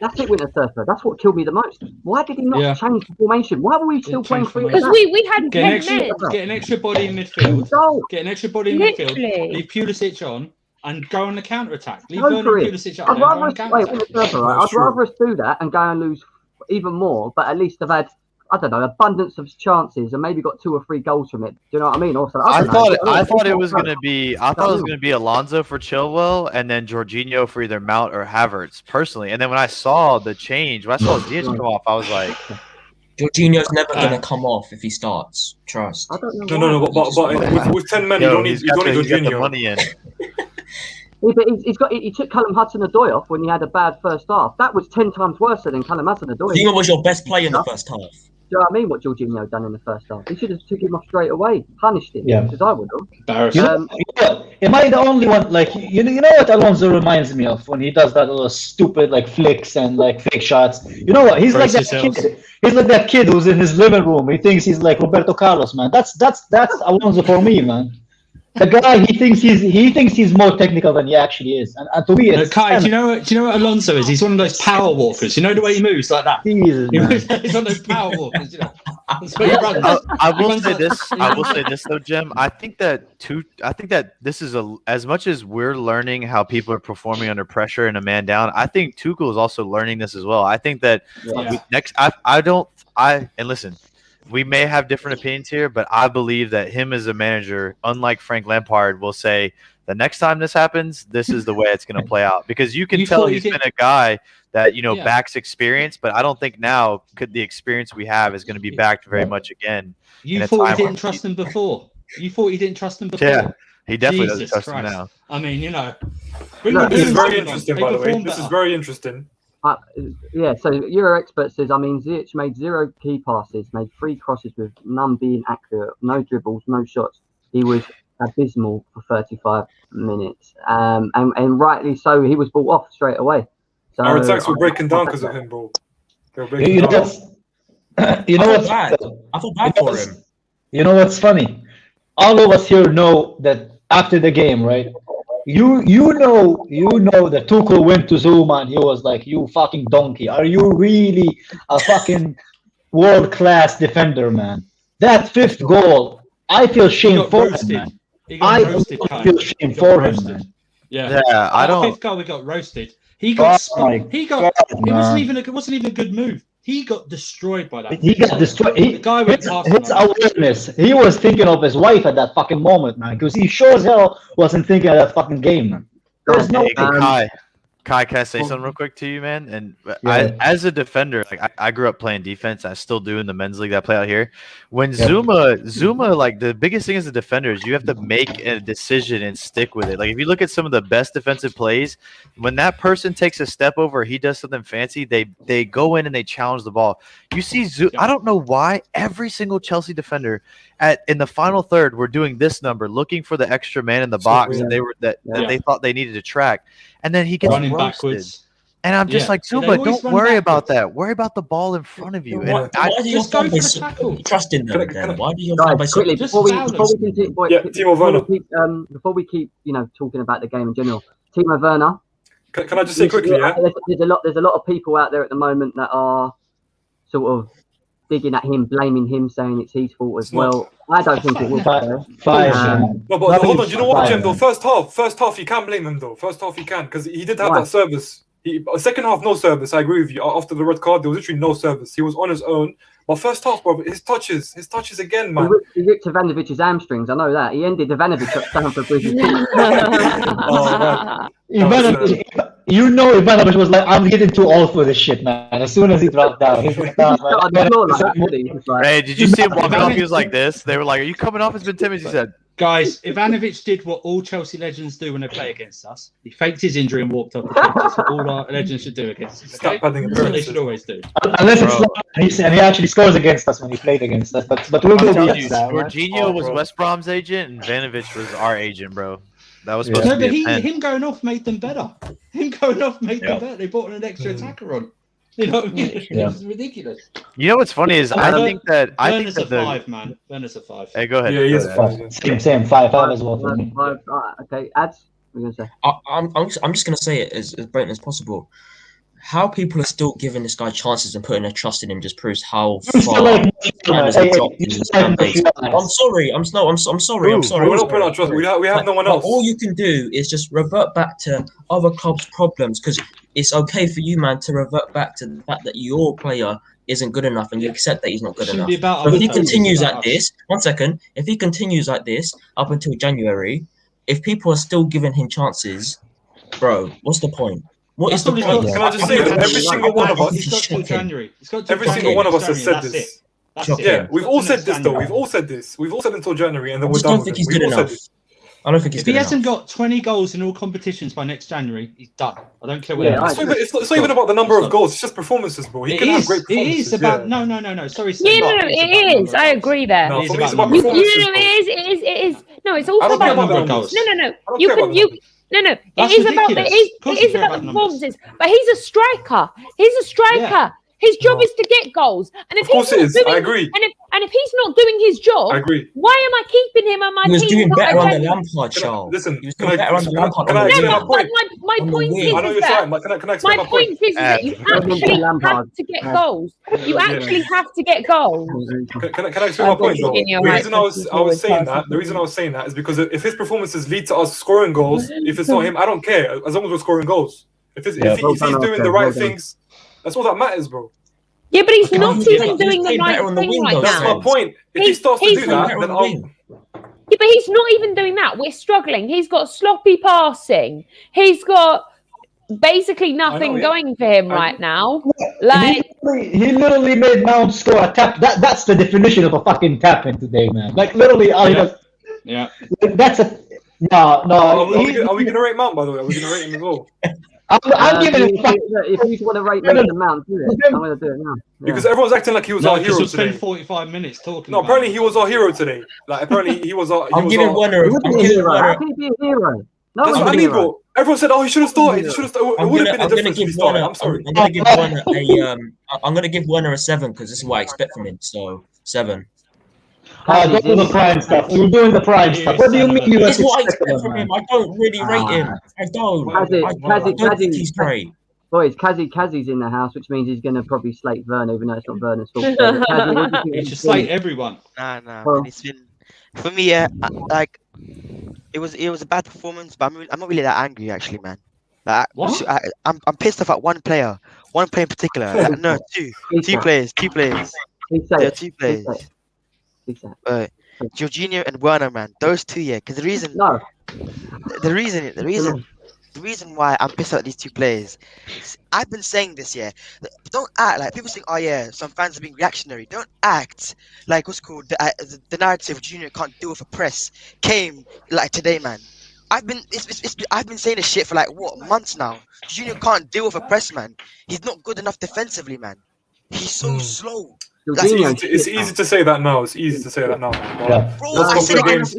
That's it, Winter Surfer. That's what killed me the most. Why did he not change the formation? Why were we still playing 3? Because we had 10 men. Get an extra body in midfield. Leave Pulisic on and go on the counter attack. Leave Werner and Pulisic up. I'd rather us do that and go and lose even more, but at least have had, I don't know, abundance of chances and maybe got 2 or 3 goals from it. Do you know what I mean? Also, I thought it was gonna be Alonso for Chilwell and then Jorginho for either Mount or Havertz personally. And then when I saw Ziyech come off, I was like, Jorginho's never gonna come off if he starts. Trust. No. But with 10 men, you don't need Jorginho. Money in. He took Callum Hudson-Odoi off when he had a bad first half. That was 10 times worse than Callum Hudson-Odoi. Jorginho was your best player in the first half. Do you know what I mean? What Jorginho done in the first half? He should have took him off straight away, punished him. Yeah, because I would have. Embarrassing. Am I the only one? Like you know what Alonso reminds me of when he does that little stupid like flicks and like fake shots. You know what? He's like that kid. He's like that kid who's in his living room. He thinks he's like Roberto Carlos, man. That's Alonso for me, man. The guy he thinks he's more technical than he actually is, and to me, Kai, do you know what Alonso is? He's one of those power walkers. You know the way he moves like that. Jesus, he's one of those power walkers. You know, I will say this though, Jim. I think that this is as much as we're learning how people are performing under pressure and a man down. I think Tuchel is also learning this as well. I think that and listen. We may have different opinions here, but I believe that him as a manager, unlike Frank Lampard, will say the next time this happens, this is the way it's going to play out. Because you can tell he's been a guy that backs experience, but I don't think now the experience we have is going to be backed very much again. You thought he didn't trust him before. Yeah, he definitely doesn't trust him now. I mean, this is very interesting, by the way. This is very interesting. Yeah, so Euro Expert says, I mean, Ziyech made 0 key passes, made 3 crosses with none being accurate, no dribbles, no shots. He was abysmal for 35 minutes. And rightly so, he was brought off straight away. So Our attacks were breaking down because of him, bro. They were breaking You know down. what's, you know I what's feel bad for him. You know what's funny? All of us here know that after the game, right? You know that Tuchel went to Zuma and he was like, "You fucking donkey! Are you really a fucking world-class defender, man?" That 5th goal, I feel shame for him, man. He got roasted. feel shame for him, man. Yeah, I don't. 5th goal, we got roasted. He got. my It wasn't man. even. It wasn't even a good move. He got destroyed by that. He got destroyed. The guy went past him. His awareness. He was thinking of his wife at that fucking moment, man. Because he sure as hell wasn't thinking of that fucking game, man. There's no. Kai, can I say something real quick to you, man? And Yeah. as a defender, like I grew up playing defense. I still do in the men's league that I play out here. When Zuma, like the biggest thing as a defender is you have to make a decision and stick with it. Like if you look at some of the best defensive plays, when that person takes a step over, he does something fancy. They go in and they challenge the ball. You see, I don't know why every single Chelsea defender in the final third were doing this number, looking for the extra man in the box, and they were that they thought they needed to track. And then he gets running roasted. backwards. And I'm just like, Zuma, don't worry about that. Worry about the ball in front of you. Why do your just go fan for base the tackle. trust in them then? Why do your fan Guys, base quickly Just before we silence. continue, Timo Werner. before we keep talking about the game in general, Timo Werner. Can I just say quickly, yeah? There's a lot of people out there at the moment that are sort of digging at him, blaming him, saying it's his fault as well. I don't think it was. Five. No, but hold on. Do you know what, Jim? Though first half, you can blame him though. First half, you can because he did have that service. Second half, no service. I agree with you. After the red card, there was literally no service. He was on his own. But first half, bro, his touches again, man. He ripped Ivanovic's hamstrings. I know that. He ended Ivanovic at Stamford Bridge. Ivanovic, Ivanovic was like, "I'm getting too old for this shit, man." As soon as he dropped down, he's like, Hey, did you see him walking off? He was like this. They were like, "Are you coming off?" It's been 10 minutes. He said, Guys, Ivanovic did what all Chelsea legends do when they play against us. He faked his injury and walked off the pitch. That's what all our legends should do against us. Okay? That's what they should always do. Unless it's and he actually scores against us when he played against us. But we'll go telling you, beyond that, right? Jorginho was West Brom's agent and Vanovic was our agent, bro. That was supposed No, to but be a 10. him going off made them better. Him going off made them better. They brought an extra attacker on. You know what I mean? It was ridiculous. You know what's funny is I think that Werner's a 5, man. Werner's a 5. Hey, go ahead. Yeah, he is Go ahead. 5. Same 5 as well for me. Okay, ads. What are you gonna say? I'm just gonna say it as blatant as possible. How people are still giving this guy chances and putting their trust in him just proves how far man has dropped in this fan base. I'm sorry. I'm sorry. We're not putting our trust. We have no one else. All you can do is just revert back to other clubs' problems because it's okay for you, man, to revert back to the fact that your player isn't good enough and you accept that he's not good enough. So if he continues like this, if he continues like this up until January, if people are still giving him chances, bro, what's the point? What is the point? Can I just say that every single one of us, He's got till January. every single one of us has said this. That's Yeah, we've all said this though. We've all said this. We've all said until January, and then I we're just done. don't think he's We've good all said enough. this. I don't think he's If he good hasn't enough. got 20 goals in all competitions by next January, he's done. I don't care what Yeah, It's not even about the number of goals. It's just performances, bro. He It can have is. great It performances. is about yeah. no. Sorry. Yeah, no, it is. I agree there. No, It is for me, it's about about numbers. performances. bro. It is. No, it's I also don't care about about the number of numbers. goals. No. I don't You care can about you. the No. That's It is about the ridiculous. Of course it you is care about the about numbers. performances. But he's a striker. He's a striker. Yeah. His job is to get goals. And if Of course he's it not is. doing, I agree. And if he's not doing his job, I agree. why am I keeping him on my He was team? doing Not better under against- Lampard, Charles. Listen, He was can doing better under Lampard. can I on the explain wing. my But point? my On the point wing. is I know you're that trying, but can I explain my my point? point is that you actually have to get goals. You actually have to get goals. Can I explain my point though? Jorginho, The reason I was always saying perfect. that is because if his performances lead to us scoring goals, if it's not him, I don't care as long as we're scoring goals. If he's doing the right things, that's all that matters, bro. Yeah, but he's Okay, not he's even playing doing the better right on the thing wing, right though, That's now. my point. If he starts to he's do Playing that, better on then the I'll. wing. Yeah, but he's not even doing that. We're struggling. He's got sloppy passing. He's got basically nothing yeah. going for him right now. Like, He literally made Mount score a tap. That's the definition of a fucking tap in today, man. Like literally, all he does. Yeah. That's a no. Are we gonna rate Mount, by the way? Are we gonna rate him as well? I'm giving it If you want to rate Mason Mount, do it. I'm going to do it now. Yeah. Because everyone's acting like he was No, our because hero we spent today. 45 minutes talking. No, about apparently it. he was our hero today. Like apparently he was our. I'm giving Werner. He would I'm be a giving hero. How Werner. can he be a hero? No That's one's what I a mean, hero. bro. Everyone said, "Oh, he should have started. He should have started." It would have been a difference if he started. I'm sorry. I'm gonna give Werner a. I'm gonna give Werner a 7 because this is what I expect from him. So 7. Don't do the prime stuff. You're doing the prime stuff. What do you mean you This is what I expect expect from him. I don't really rate him. I don't. I don't think he's great. Boys, Kazi's in the house, which means he's going to probably slate Werner, even though it's not Werner's fault. Kazi, what do you think He of should this slate game? everyone. Nah, Well- man. It's been for me. Like it was a bad performance, but I'm not really that angry actually, man. Like, What? I'm pissed off at one player in particular. Like, no, two players. He's There are safe. 2 players. He's safe. Jorginho and Werner, man. Those 2, yeah. Because the reason why I'm pissed at these 2 players, I've been saying this, yeah. Don't act like people think, oh yeah, some fans are being reactionary. Don't act like what's called the narrative of Junior can't deal with a press came like today, man. I've been saying this shit for like what months now. Junior can't deal with a press, man. He's not good enough defensively, man. He's so slow. It's easy to say that now. It's easy to say that now. Yeah. Bro, Last I couple said of it. games,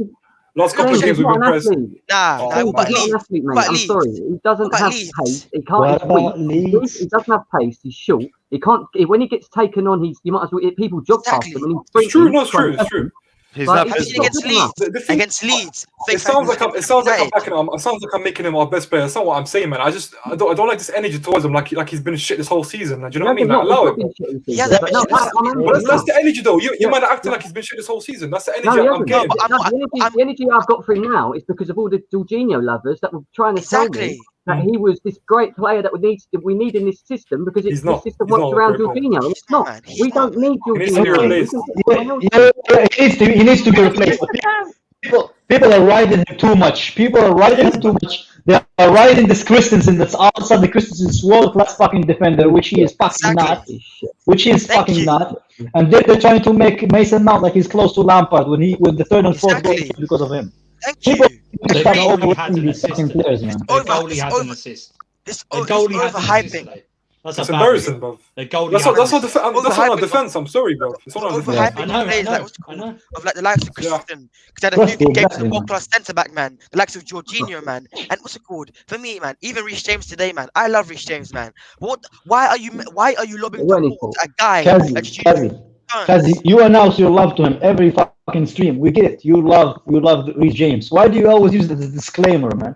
last couple of games we've been pressed. Nah, but He's not an athlete, mate. I'm sorry. He doesn't have pace. He can't. What He's about weak. Leeds? He doesn't have pace. He's short. He can't. When he gets taken on, you might as well. People jog past him. And he's It's true. No, it's true. It's true. He's Like, not he's I've seen physical. against Leeds. It sounds like I'm backing him. It sounds like I'm making him our best player. That's not what I'm saying, man. I don't like this energy towards him. Like he's been shit this whole season. Like, do you know what I mean? Like, allow it. That's the energy, though. You might have acting like he's been shit this whole season. That's the energy I'm getting. The energy I've got for him now is because of all the Jorginho lovers that were trying to tell me that he was this great player that we need in this system because the system works around Jorginho. And it's not. We don't need Jorginho. He needs to be replaced. People are riding him too much. They are riding this Christensen that's outside the Christensen's world-class fucking defender, which he is fucking not. And they're trying to make Mason Mount like he's close to Lampard when the third and fourth goal is because of him. Thank you. The Stop goalie had overrating an these assist. fucking players, man. The goalie had an assist. The goalie had an assist overhyping. today. That's It's a bad embarrassing, one. bro. The goalie. That's had not an assist. that's not defense. I'm sorry, bro. It's not defense. Overhyping I know, players I like know, what's I called know. of like the likes of Christensen, because had a Trust few me, games exactly, of man. world-class centre-back, man. The likes of Jorginho, man. And what's it called? For me, man, even Reece James today, man. I love Reece James, man. Why are you lobbing the ball to a guy that's Kazi, you announce your love to him every fucking stream. We get it. You love Reece James. Why do you always use it as a disclaimer, man?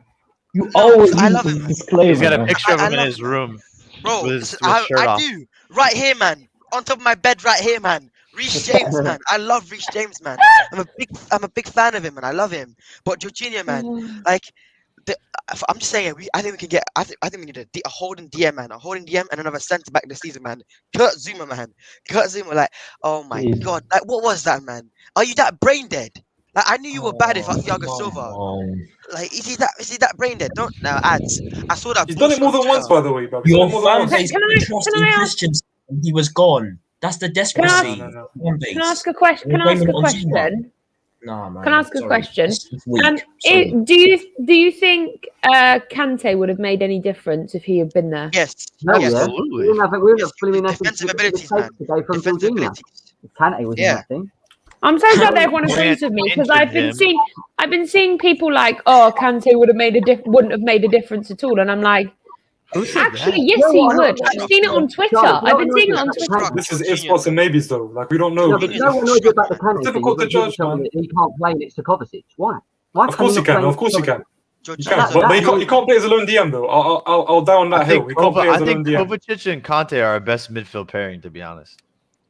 You always use it as a disclaimer. He's got a man. picture of I him in love his him. room. Bro, with listen, his shirt I off. do. Right here, man. On top of my bed, right here, man. Reece James, man. I love Reece James, man. I'm a big fan of him, and I love him. But Jorginho, man, like, I'm just saying, I think we can get. I think we need a holding DM, man. A holding DM and another centre back this season, man. Kurt Zuma, man. Kurt Zuma, like, oh my god, like, what was that, man? Are you that brain dead? Like, I knew you were bad if Thiago Silva. Like, is he that brain dead? Don't now ads. I saw that. He's done it more than once, by the way, bro. He's Your done it more than fan once. base trusting Christians. He was gone. That's the desperacy. No. Can I ask a question? Can I ask a question? Nah, man. Can I ask a sorry. question? It's weak. Sorry. Do you think Kante would have made any difference if he had been there? Yes. No, yes. Absolutely. We wouldn't have fully Defensive abilities, man. today from Defensive Jorginho. abilities. Kante was in Yeah. that thing. I'm so glad that everyone agrees with me because I've been seeing people like, oh, Kante wouldn't have made a difference at all, and I'm like, actually, yes, he would. I've seen it on Twitter. I've been seeing it on Twitter. This is ifs, buts, and maybes, though. Like, we don't know. No, but no one knows about the Kante. Difficult to judge, man. He can't play next to Kovacic. Why? Why? Of course he can. Of course he can. Jorginho, He can. But he can't play as a lone DM, though. I'll die on that I hill. think, He can't play as a lone DM. Kovacic and Conte are our best midfield pairing, to be honest.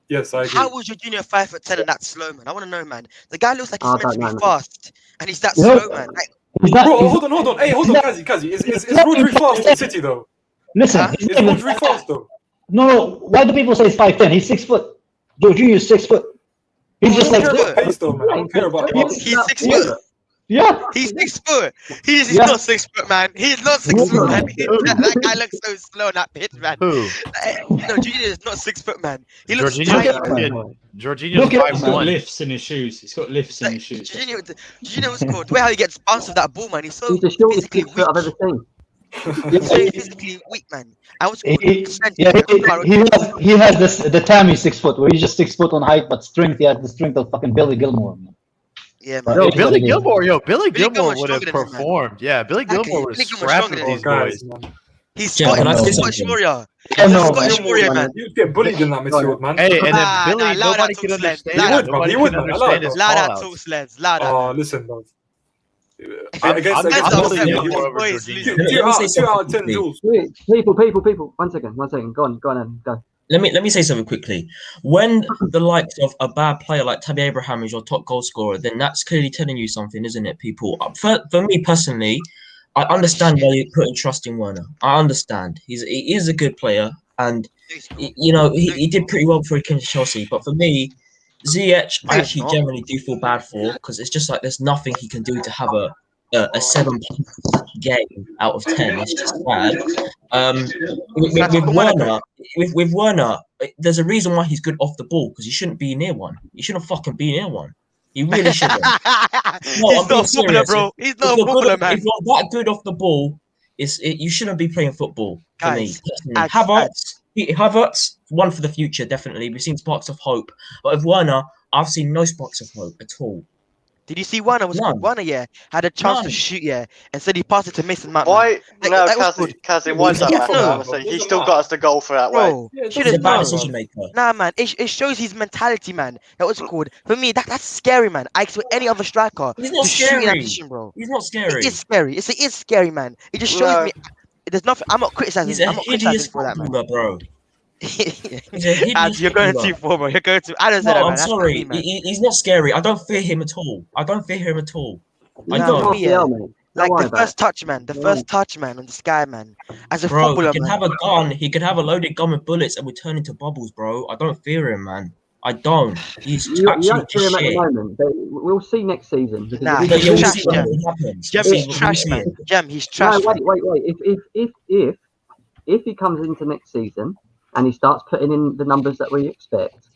Yes, I agree. How was Jorginho 5'10" and that slow, man? I want to know, man. The guy looks like he's I meant to don't be know, fast, and he's that No. slow, man. Like, Bro, hold on. Hey, hold on, Kazi. Is Rodri fast in City, though? Listen, Is Rodri fast, though? no. Why do people say he's 5'10"? He's 6 foot. Jorginho is 6 foot. He's just I like don't care about pace, though, man. I don't care about he's 6 foot. yeah. He's 6 foot. He's Yeah. not 6 foot, man. He's not 6 foot, man. That guy looks so slow on that pitch, man. Who? No, Jorginho is not 6 foot, man. He looks Jorginho's tiny. Jorginho's Look at He's got 5'1". lifts in his shoes. He's got lifts in his shoes. Jorginho was called. The way how he gets bounced with that ball, man. He's so He's the shortest physically 6 foot I've weak. ever seen. He's very physically weak, man. I was He has the Tammy 6 foot, where he's just 6 foot on height, but strength. He has the strength of fucking Billy Gilmore. Man. Yeah, But man. it is what Billy it is. Gilmore, Billy Gilmore's Gilmore would have stronger than him, man. performed. Yeah, Billy Exactly. Gilmore was Billy Gilmore's scrapping stronger these than Oh, boys. guys, man. He's Yeah, can I say Scottish something? Warrior. I don't He's a know, Scottish man. Warrior, man. You get bullied in that midfield, man. Hey, and then Nah, Billy, nah, loud nobody out can talk sleds. understand. Loud out Nobody talk can sleds. understand his Loud out call-outs. talk sleds. Loud Oh, out. listen, bro. I'm Against Billy upset, Gilmore man. over Boys, Jorginho. Let me say 2 out of 10 something duels. People. 1 second. Go on, go. Let me say something quickly. When the likes of a bad player like Tabby Abraham is your top goal scorer, then that's clearly telling you something, isn't it, people? For me personally, I understand why you're putting trust in Werner. I understand. He is a good player, and he did pretty well before he came to Chelsea. But for me, Ziyech, I actually generally do feel bad for, because it's just like there's nothing he can do to have a 7 game out of 10. It's just bad. With Werner, there's a reason why he's good off the ball, because he shouldn't be near one. He shouldn't fucking be near one. He really shouldn't. No, He's I'm being not a footballer, serious. bro. He's If not a you're good, footballer, man. if you're that good off the ball, you shouldn't be playing football. For Guys, me, personally. Havertz, one for the future, definitely. We've seen sparks of hope, but with Werner, I've seen no sparks of hope at all. Did you see Werner was good? Werner, had a chance to shoot, and said he passed it to Mason Mount. Why? Like, No, that was good. Kazi, why does that matter? Honestly, he still got us the goal for that way. Bro, He's a bad decision maker. Nah, man, it shows his mentality, man. That was called. For me, that's scary, man. I expect any other striker He's not to shoot in that scary. position, bro. He's not scary. It is scary. It is scary, man. It just shows me. There's nothing. I'm not criticizing. He's a I'm not hideous criticizing for that, man. footballer, bro. As you're going too far, bro. You're going too. I don't say that, man. I'm That's sorry. me, man. He's not scary. I don't fear him at all. I don't. I Nah, don't. for me, like the first touch, man. The first touch, man, on the sky, man. As a Bro, footballer, he can man. have a gun. He could have a loaded gun with bullets and we turn into bubbles, bro. I don't fear him, man. I don't. He's You actually don't fear him at the shit. moment, but we'll see next season. because Nah, if But he you'll he's doesn't- see trash, what Jem. happens. Jem, You'll he's see what trash, we man. see. Jem, he's No, trash. man. wait. If he comes into next season and he starts putting in the numbers that we expect,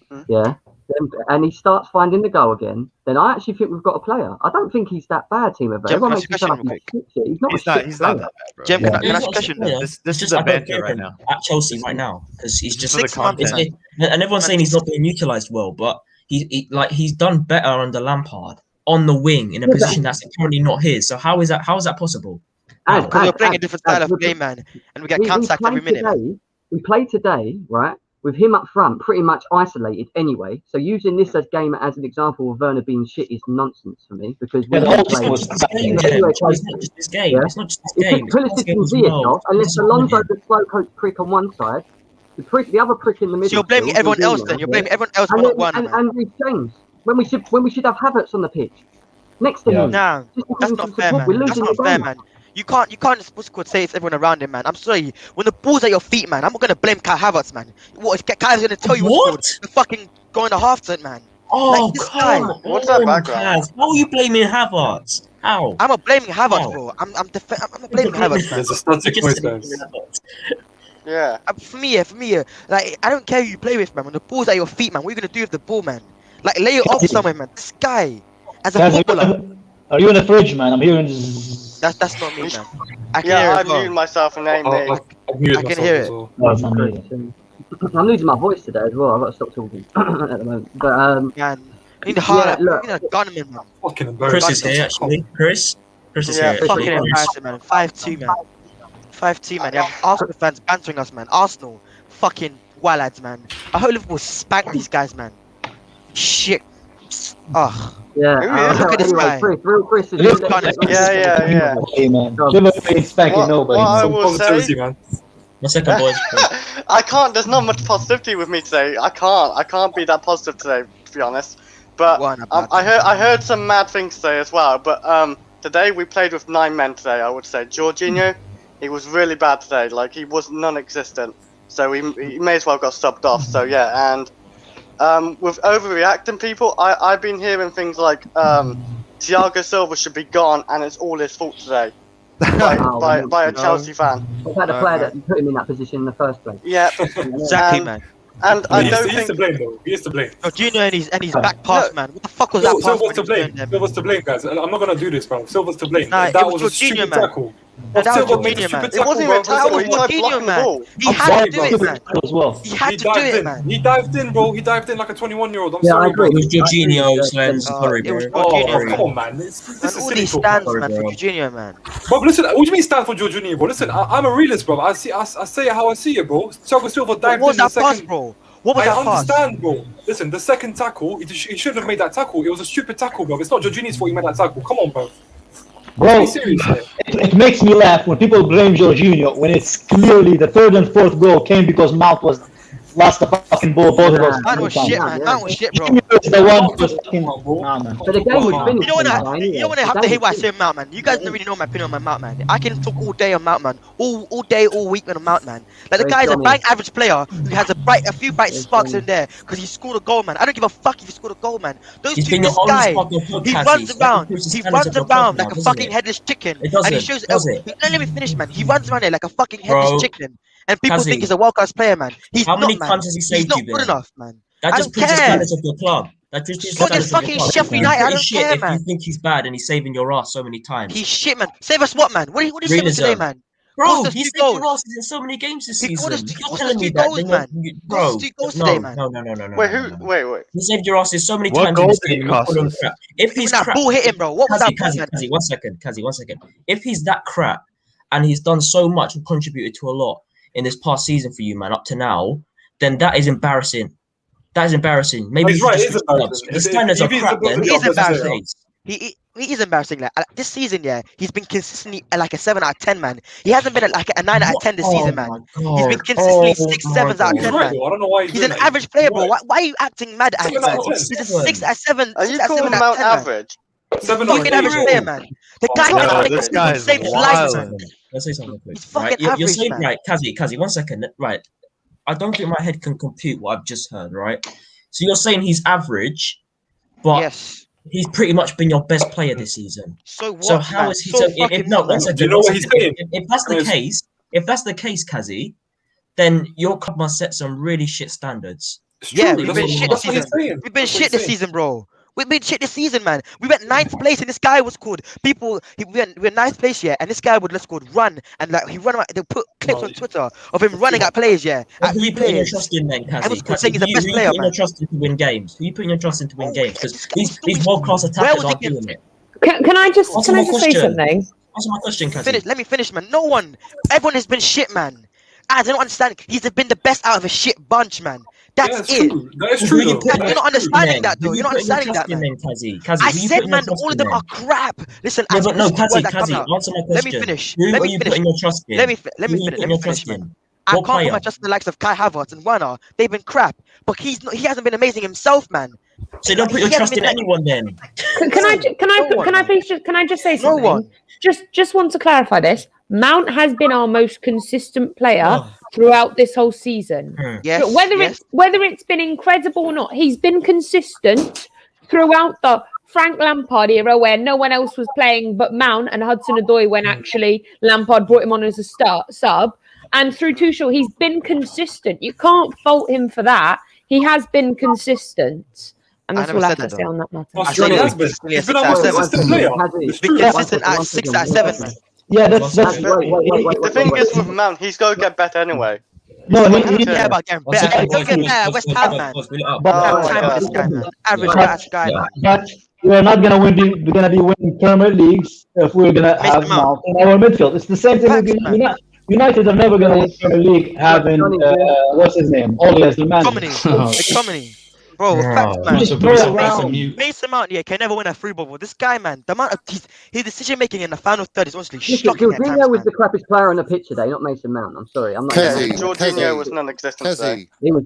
and he starts finding the goal again, then I actually think we've got a player. I don't think he's that bad, team of Jem, Everyone can I makes ask him a sound like question he's shit. He's not. He's a not. shit He's not player. that bad, bro. Jem, can I He's ask a not question? shit, yeah. This It's is just a I don't banter fear right him now. at Chelsea right now because he's just For the 6 months, content. man. and everyone's saying he's not being utilised well, but he's done better under Lampard on the wing in a position that's currently not his. So how is that possible? And- Because we're playing a and- different style of and- play, man, and we get counter-attacked every minute. Man. We played today, right, with him up front, pretty much isolated anyway. So using this as game as an example of Werner being shit is nonsense for me because we Yeah, the whole played. team was It's not just this game. Yeah. It's not just this game. Pulisic and Ziyech off, unless Alonso the slow coach prick on one side, the other prick in the middle. So you're blaming everyone else, then. You're blaming everyone else but not Werner, man. And Reece James when we should have Havertz on the pitch next to him. Nah, that's not fair, man. We're That's losing not the fair, game. man. You can't say it's everyone around him, man. I'm sorry. When the ball's at your feet, man, I'm not gonna blame Kai Havertz, man. What? Kai's gonna tell you what's good. The fucking going to half turn, man. Oh, Like, this guy. come on, What's that background? Kaz. How are you blaming Havertz? How? I'm not blaming Havertz, How? bro. I'm not blaming Havertz, man. There's a static Just voice, said guys. Havertz. Yeah. For me, like I don't care who you play with, man. When the ball's at your feet, man, what are you gonna do with the ball, man? Like lay it off somewhere, man. This guy, as a Guys, footballer, are you in the fridge, man? I'm hearing zzz. that's not me, man. I can Yeah, hear I it. as well. muted myself and named me. I can hear it. No, it's not me. I'm losing my voice today as well. I've got to stop talking at the moment. But Man, we need a hard, look. we need a gunman, man. Fucking Chris embarrassing. is here actually. Chris is Yeah, here. Fucking Actually. embarrassing, man. 5-2, man. 5-2, man. You have Arsenal fans bantering us, man. Arsenal, fucking wild lads, man. I hope Liverpool spank these guys, man. Shit. Ugh. yeah, Look at this anyway, guy. Chris is Look at this guy. Yeah. Hey, man. Liverpool ain't spanking nobody. What I man. will say, Positivity, man. 1 second, boys. I can't. There's not much positivity with me today. I can't be that positive today, to be honest. But Why not, I heard some mad things today as well. But today we played with 9 men today. I would say Jorginho, he was really bad today. Like he was non-existent. So he may as well got subbed off. So yeah, and with overreacting people, I've been hearing things like Thiago Silva should be gone, and it's all his fault today. by a Chelsea fan. I've had a player that put him in that position in the first place. Yeah, Exactly, man. and I He don't used to think. blame, though. He used to blame. Jorginho and his back pass, man. What the fuck was that pass? Silva's when to he was blame. doing there, man? Silva's to blame, guys. I'm not gonna do this, bro. Silva's to blame. Nah, That it was a Jorginho, stupid man. tackle. That was Silva made a Jorginho, man. stupid It wasn't tackle, even bro. tackle. was He tried Jorginho, blocking the man. ball. He I'm had sorry, to do bro. it, man. as well. He had He to do dived it, in. man. He dived in, bro. He dived in like a 21-year-old. I'm Yeah, I sorry, bro. agree. It was Jorginho, Sven. Oh, Sorry, it was bro. Oh, Jorginho, come man. on, man. This Man, is all silly these talk. stands, Sorry, man, for bro. Jorginho, man. Bro, listen, what do you mean stand for Jorginho, bro? Listen, I'm a realist, bro. I say it how I see it, bro. Thiago Silva What dived was in the that pass, second. bro? What was I that pass? understand, bro. Listen, the second tackle, he shouldn't have made that tackle. It was a stupid tackle, bro. It's not Jorginho's fault he made that tackle. Come on, bro. Bro, Be serious here. it makes me laugh when people blame Jorginho when it's clearly the third and fourth goal came because Mount was lost the fucking ball both of those Man was times. shit, man. Man was shit, bro. Jorginho is the one who was fucking bro. nah, man. But the game was You finished. You don't want anyway. to. You don't want to have to hate what I say on Mount, man. You guys don't really know my opinion on Mount, man. I can talk all day on Mount, man. All day, all week on Mount, man. Like the Where's guy is a Johnny? bang average player who has a few bright Where's sparks Johnny? in there because he scored a goal, man. I don't give a fuck if he scored a goal, man. Those He's two, been your this only guy, fucking he podcast. runs around. That improves the He standards runs of your club around now, like a doesn't fucking it? headless chicken, It and he doesn't, shows. does it? Let me finish, man. He runs around there like a fucking headless Bro, chicken, and people think Kazi, he's a world class player, man. He's how many not, man. times has he He's saved not you, good Ben? enough, man. That I just don't proves the care. standards of your club. That just proves the Look at standards of your fucking club. Sheffield You're United. I pretty don't shit care, if man. you think he's bad and he's saving your ass so many times. He's shit, man. Save us what, man? What did he save us today, Realism. man? Bro, Cost us he 2 saved your goals. asses in so many games this He season. cost us If you're 2 telling me that, goals, then man. bro, Cost us 2 goals today, man. no. Wait, no. wait. He saved your asses so many What times goal in this did he game. You're cost calling him us? crap. If Even he's that crap, ball hit him, bro. What was that ball, man? Kazi, 1 second. Kazi, 1 second. If he's that crap and he's done so much and contributed to a lot in this past season for you, man, up to now, then that is embarrassing. That is embarrassing. Maybe He's you should right, just it is switch clubs. embarrassing. The standards are If he's crap, the then. He is let's say, embarrassing. He is embarrassing. Like this season, yeah, he's been consistently like a 7 out of 10, man. He hasn't been at like a 9 out of 10 this season, man. He's been consistently 6 7s out of He's 10, right, man. though. I don't know why he's He's doing an that. average player, bro. Right. Why are you acting mad at him, 7 out man? of 10. He's a 6 out of 7. Are 6 you out of 7 calling out of Mount 10, man. average? He's a 7 out of fucking 8, average bro. player, man. The guy Yo, can this guy's save his wild. life, man. Let's say something quick. He's fucking Right? You're average, saying, man. right, Kazi, 1 second. Right. I don't think my head can compute what I've just heard, right? So you're saying he's average, but Yes. he's pretty much been your best player this season. So what, So how man? is he? So So if fucking no, what, man? 1 second. Do you know one what he's second. saying? If that's the Yes. case, Kazi, then your club must set some really shit standards. It's Yeah, true. we've That's been what- shit that's this what he's season. saying. We've been That's what shit he's this saying. season, bro. We've been shit this season, man. We went 9th place, and this guy was called. We went 9th place, yeah, and this guy would let's called run, and like he run around. They put clips on Twitter of him running at players, yeah, Well, at who are you putting your players. trust in then, I Kazi? was saying he's the best Who are player, you putting man. your trust in to win games? Who are you putting your trust in to win Oh, games? Because this guy's these always- world class Where attackers was he aren't getting- doing it. Can I just Answer say my question. something? Answer my question, Kazi. Let me finish, man. No one, everyone has been shit, man. I don't understand. He's been the best out of a shit bunch, man. That's Yeah, it's it. true. That is Who true, are you though. putting You're your not trust in understanding then? that, though. Who are You're not putting your understanding trust that, in man. then, Kazi? Kazi, I who are you said, putting your man, trust all in of them then? are crap. Listen, Yeah, I but no, listen to words Kazi, that come out. answer my Let me question. finish. Who Let are me you finish. putting your trust in? Let me Who are you finish. putting Let me your finish, trust man. in? I What can't put player? my trust in the likes of Kai Havertz and Werner. They've been crap, but he hasn't been amazing himself, man. So don't put your He hasn't trust been in that- anyone then. Can I No one, man. please just can I just say No something? one. Just want to clarify this. Mount has been our most consistent player Oh. throughout this whole season. Yes, Whether yes. it's been incredible or not, he's been consistent throughout the Frank Lampard era where no one else was playing but Mount and Hudson-Odoi when actually Lampard brought him on as a sub. And through Tuchel, he's been consistent. You can't fault him for that. He has been consistent. And I that's never all I said have to that, say though. on that matter. Oh, I sure, said he he's has been. consistently a He's been 6 our out of most 7. consistent player. It's Been true. consistent at 6 out of 7, man. Yeah, that's The thing is with Mount, he's got to get better anyway. no. I He, don't he, care about getting One better. second, Don't boys, get boys, better at boys, West boys, Ham, boys, man. boys, wheel it up. But- Have Oh my time with God. this guy, man. Average But- ass guy, man. but we're not gonna win. We're gonna be winning Premier Leagues if we're gonna Mason have Mount. Mount in our midfield. It's the same thing. Facts, man. United are never gonna win Premier League having what's his name, Ole as the manager. McTominay. Bro, facts, You man. just put yourself back on mute. Mason Mount, yeah, can never win a free ball. But this guy, man, the amount of his decision making in the final third is honestly Listen, shocking at times, Jorginho was man. the crappiest player on the pitch today, not Mason Mount. I'm sorry. I'm not. Yeah, Kazi, Jorginho was non-existent today. Kazi, He was.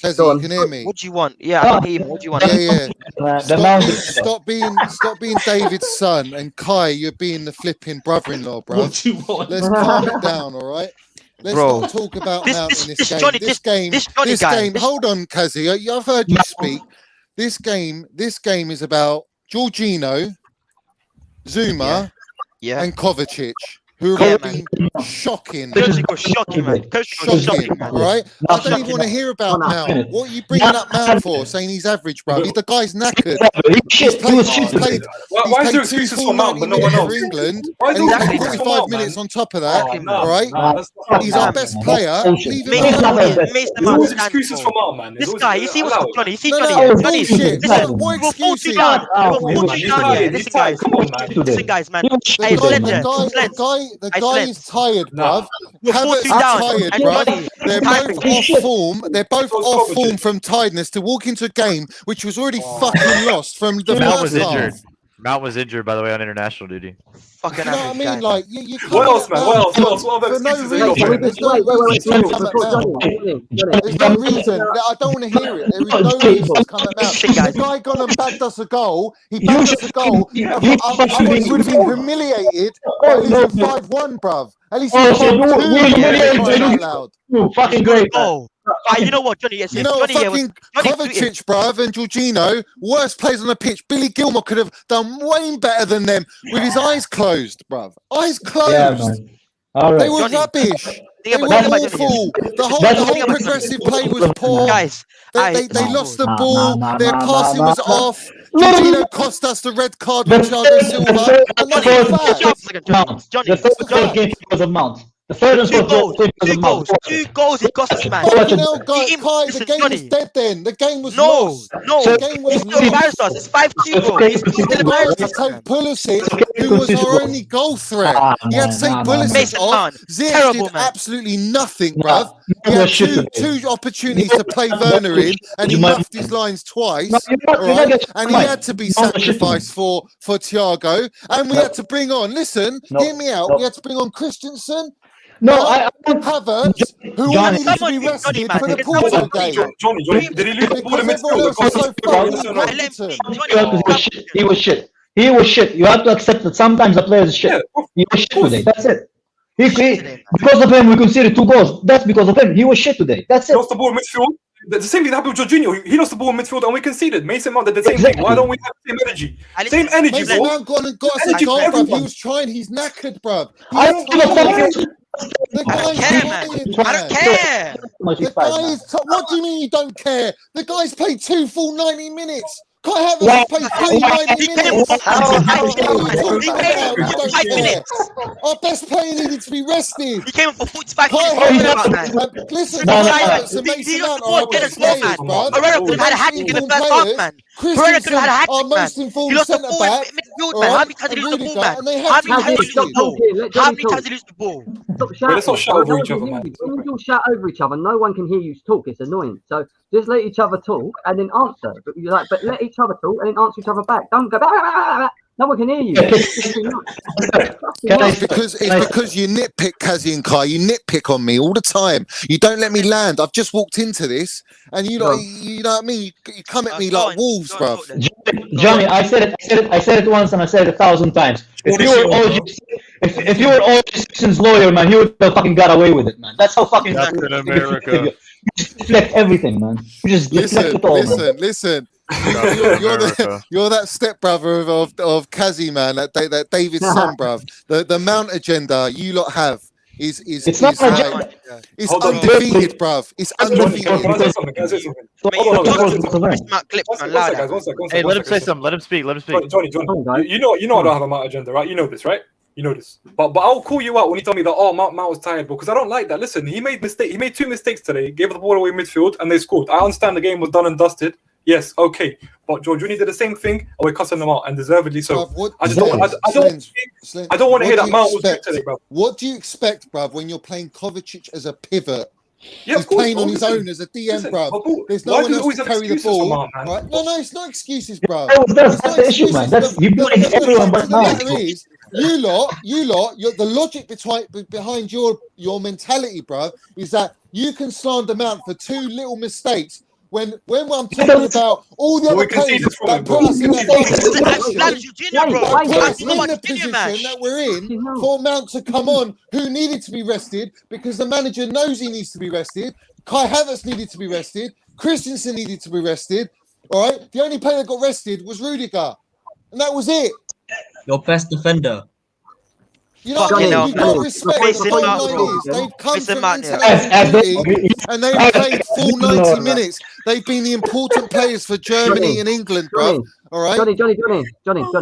Kazi, Go you on. can hear me? What do you want? Yeah, I can hear you. What do you want? Yeah. The Stop, Mount. stop being David's son, and Kai, you're being the flipping brother-in-law, bro. What do you want? Let's calm it down, all right? Let's Bro. not talk about This- Mount this- in this this game. Johnny- This game. this Johnny This guy, game. this- Hold on, Kazi. I've heard you speak. This game is about Jorginho, Zuma, Yeah. and Kovacic. who Yeah, have man. been shocking. Coach was shocking, man. Coach was shocking, man. All right, I don't even want to hear about Mount. What are you bringing up Mount for? Saying he's average, bro. The guy's knackered. He's played Why is there 2 excuses full for Mount 90 but no one minutes else? for England, Why is and he's there played excuses for 45 Mount, minutes man? on top of that. Oh, All right, that's not he's our best player. Leave him Mason alone. Mount There's always excuses for Mount, man. This guy, you see what's allowed. Johnny? You see No, Johnny? no, Yeah? Johnny's bullshit. listen. What We're 4-2 excuses? down. We're man. 4-2 He's down. tired. Yeah, He's listen, tired. guys. Come on, man. Listen, guys, man. The Hey, guy, Slender, the guy is tired, bruv. We're Havertz 4-2 is down. tired, And bruv. Johnny, They're tired. both off form. They're both off form from tiredness to walk into a game which was already fucking lost from the Mount was first injured. half. Mount was injured, by the way, on international duty. Fucking You know what I mean? guy. Like you can't. What else, man? What else? What else? What other For no excuses have you got reason. for him? There's no reason to come at Mount. There's no reason. I don't want to hear it. There is no reason to come at Mount. The guy gone and bagged us a goal. He bagged us a goal. I would have been humiliated by losing 5-1, bruv. At least he's out loud. Fucking great. Oh, you know what, Johnny? You know what, fucking Kovacic, bruv, and Jorginho, worst players on the pitch. Billy Gilmore could have done way better than them with his eyes closed, bruv. Eyes closed. Yeah, man. All right. They were Johnny, rubbish. They were that's awful. The whole progressive play was poor. Guys, They lost the ball. Their passing was off. Jorginho cost us the red card with Thiago Silva. And that's a fact. Johnny, The first game was a Mount. The third one was two goals it cost us, man. Fucking hell, Kai, the game was dead then. The game was lost. The game was Still embarrassed us. It's 5-2, bro. He's still embarrassed us. Take Pulisic, who was our only goal threat. He had to take Pulisic off. Ziyech did absolutely nothing, bruv. He had two opportunities to play Werner in, and he muffed his lines twice. Right? And he had to be sacrificed for Thiago. And we had to bring on, listen, hear me out, we had to bring on Christensen. Havertz, who Johnny, needed to be rested for the Porto game. Johnny, did he lose the ball in midfield? He was shit. You have to accept that sometimes the player is shit. He was shit today. That's it. Because of him, we conceded 2 goals. That's because of him. He was shit today. That's it. He lost the ball in midfield. The same thing happened with Jorginho. He lost the ball in midfield and we conceded. Mason Mount did the same thing. Why don't we have the same energy? Same energy, Mason bro. Mount got us a goal, bruv. He was trying. He's knackered, bruv. I don't give a fuck. The I don't care, man. I don't care. The guy is what do you mean you don't care? The guy's played 2 full 90 minutes. Kai Havertz played 3 90 minutes. Our best player needed to be rested. He came for 45 minutes. Listen, Havertz and Mason Mount are our best players, bruv. Pereira could have had a hat trick in the first half, man. Pereira could have had a hat trick, man. most informed He lost the centre ball back. in midfield, man. How many times did he lose the ball, man? And they How had to many times did he lose the rested. ball? How many times did he lose the ball? Stop Let's not shouting. shout over No each one other, can man. hear you. When you all shout over each other, no one can hear you talk. It's annoying. So just let each other talk and then answer. But you're like, but let each other talk and then answer each other back. Don't go. No one can hear you. It's because you nitpick Kazi and Kai. You nitpick on me all the time. You don't let me land. I've just walked into this, and you know what I mean. You come at me like wolves, bruv. Johnny, I said it once, and I said it 1,000 times. If you were OG Simpson's lawyer, man, you would have fucking got away with it, man. That's how fucking. Captain America. You just deflect everything, man. You just deflect it all. Listen. You're that stepbrother of Kazi, man. That David's son, bruv. The Mount agenda you lot have is it's not an agenda. It's undefeated, bruv. It's undefeated. Hey, let him say something. Let him speak. Johnny, you know I don't have a Mount agenda, right? You know this, right? You know this. But I'll call you out when you tell me that Mount was tired, bro, because I don't like that. Listen, he made 2 mistakes today. Gave the ball away midfield and they scored. I understand the game was done and dusted. Yes, okay. But Jorginho did the same thing and we're cussing them out, and deservedly so. I don't want to hear that Mount was good today, bro. What do you expect, bruv, when you're playing Kovacic as a pivot? Yeah, he's playing on his own as a DM, bruv. There's no one else to carry the ball. Right? No, it's not excuses, bruv. That's the issue, man. You're putting everyone but Mount. You lot, the logic behind your mentality, bruv, is that you can slander Mount for 2 little mistakes. When I'm talking about all the other players that put us in that position that we're in for Mount to come on, who needed to be rested because the manager knows he needs to be rested. Kai Havertz needed to be rested. Christensen needed to be rested. All right, the only player that got rested was Rudiger, and that was it. Your best defender. You know what I mean? You've got to respect the bottom line is they've come from international duty and they've played full 90 minutes. They've been the important players for Germany and England, bro. All right? Johnny. I don't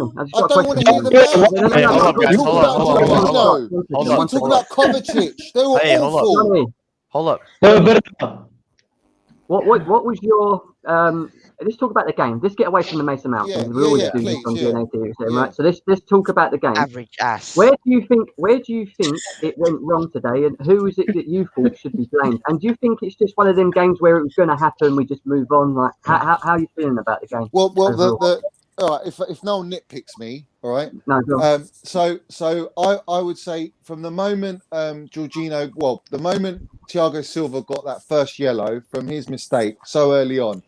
want to hear them out. You talk about Jorginho. You talk about Kovacic. They were awful. Hold up. What was your let's talk about the game. Let's get away from the Mason Mount. We always do this on DNA, right? So let's talk about the game. Average ass. Where do you think it went wrong today, and who is it that you thought should be blamed? And do you think it's just one of them games where it was going to happen, we just move on? Like, how are you feeling about the game? Well, all right. If no one nitpicks me, all right. No. So I would say from the moment Jorginho, the moment Thiago Silva got that first yellow from his mistake so early on,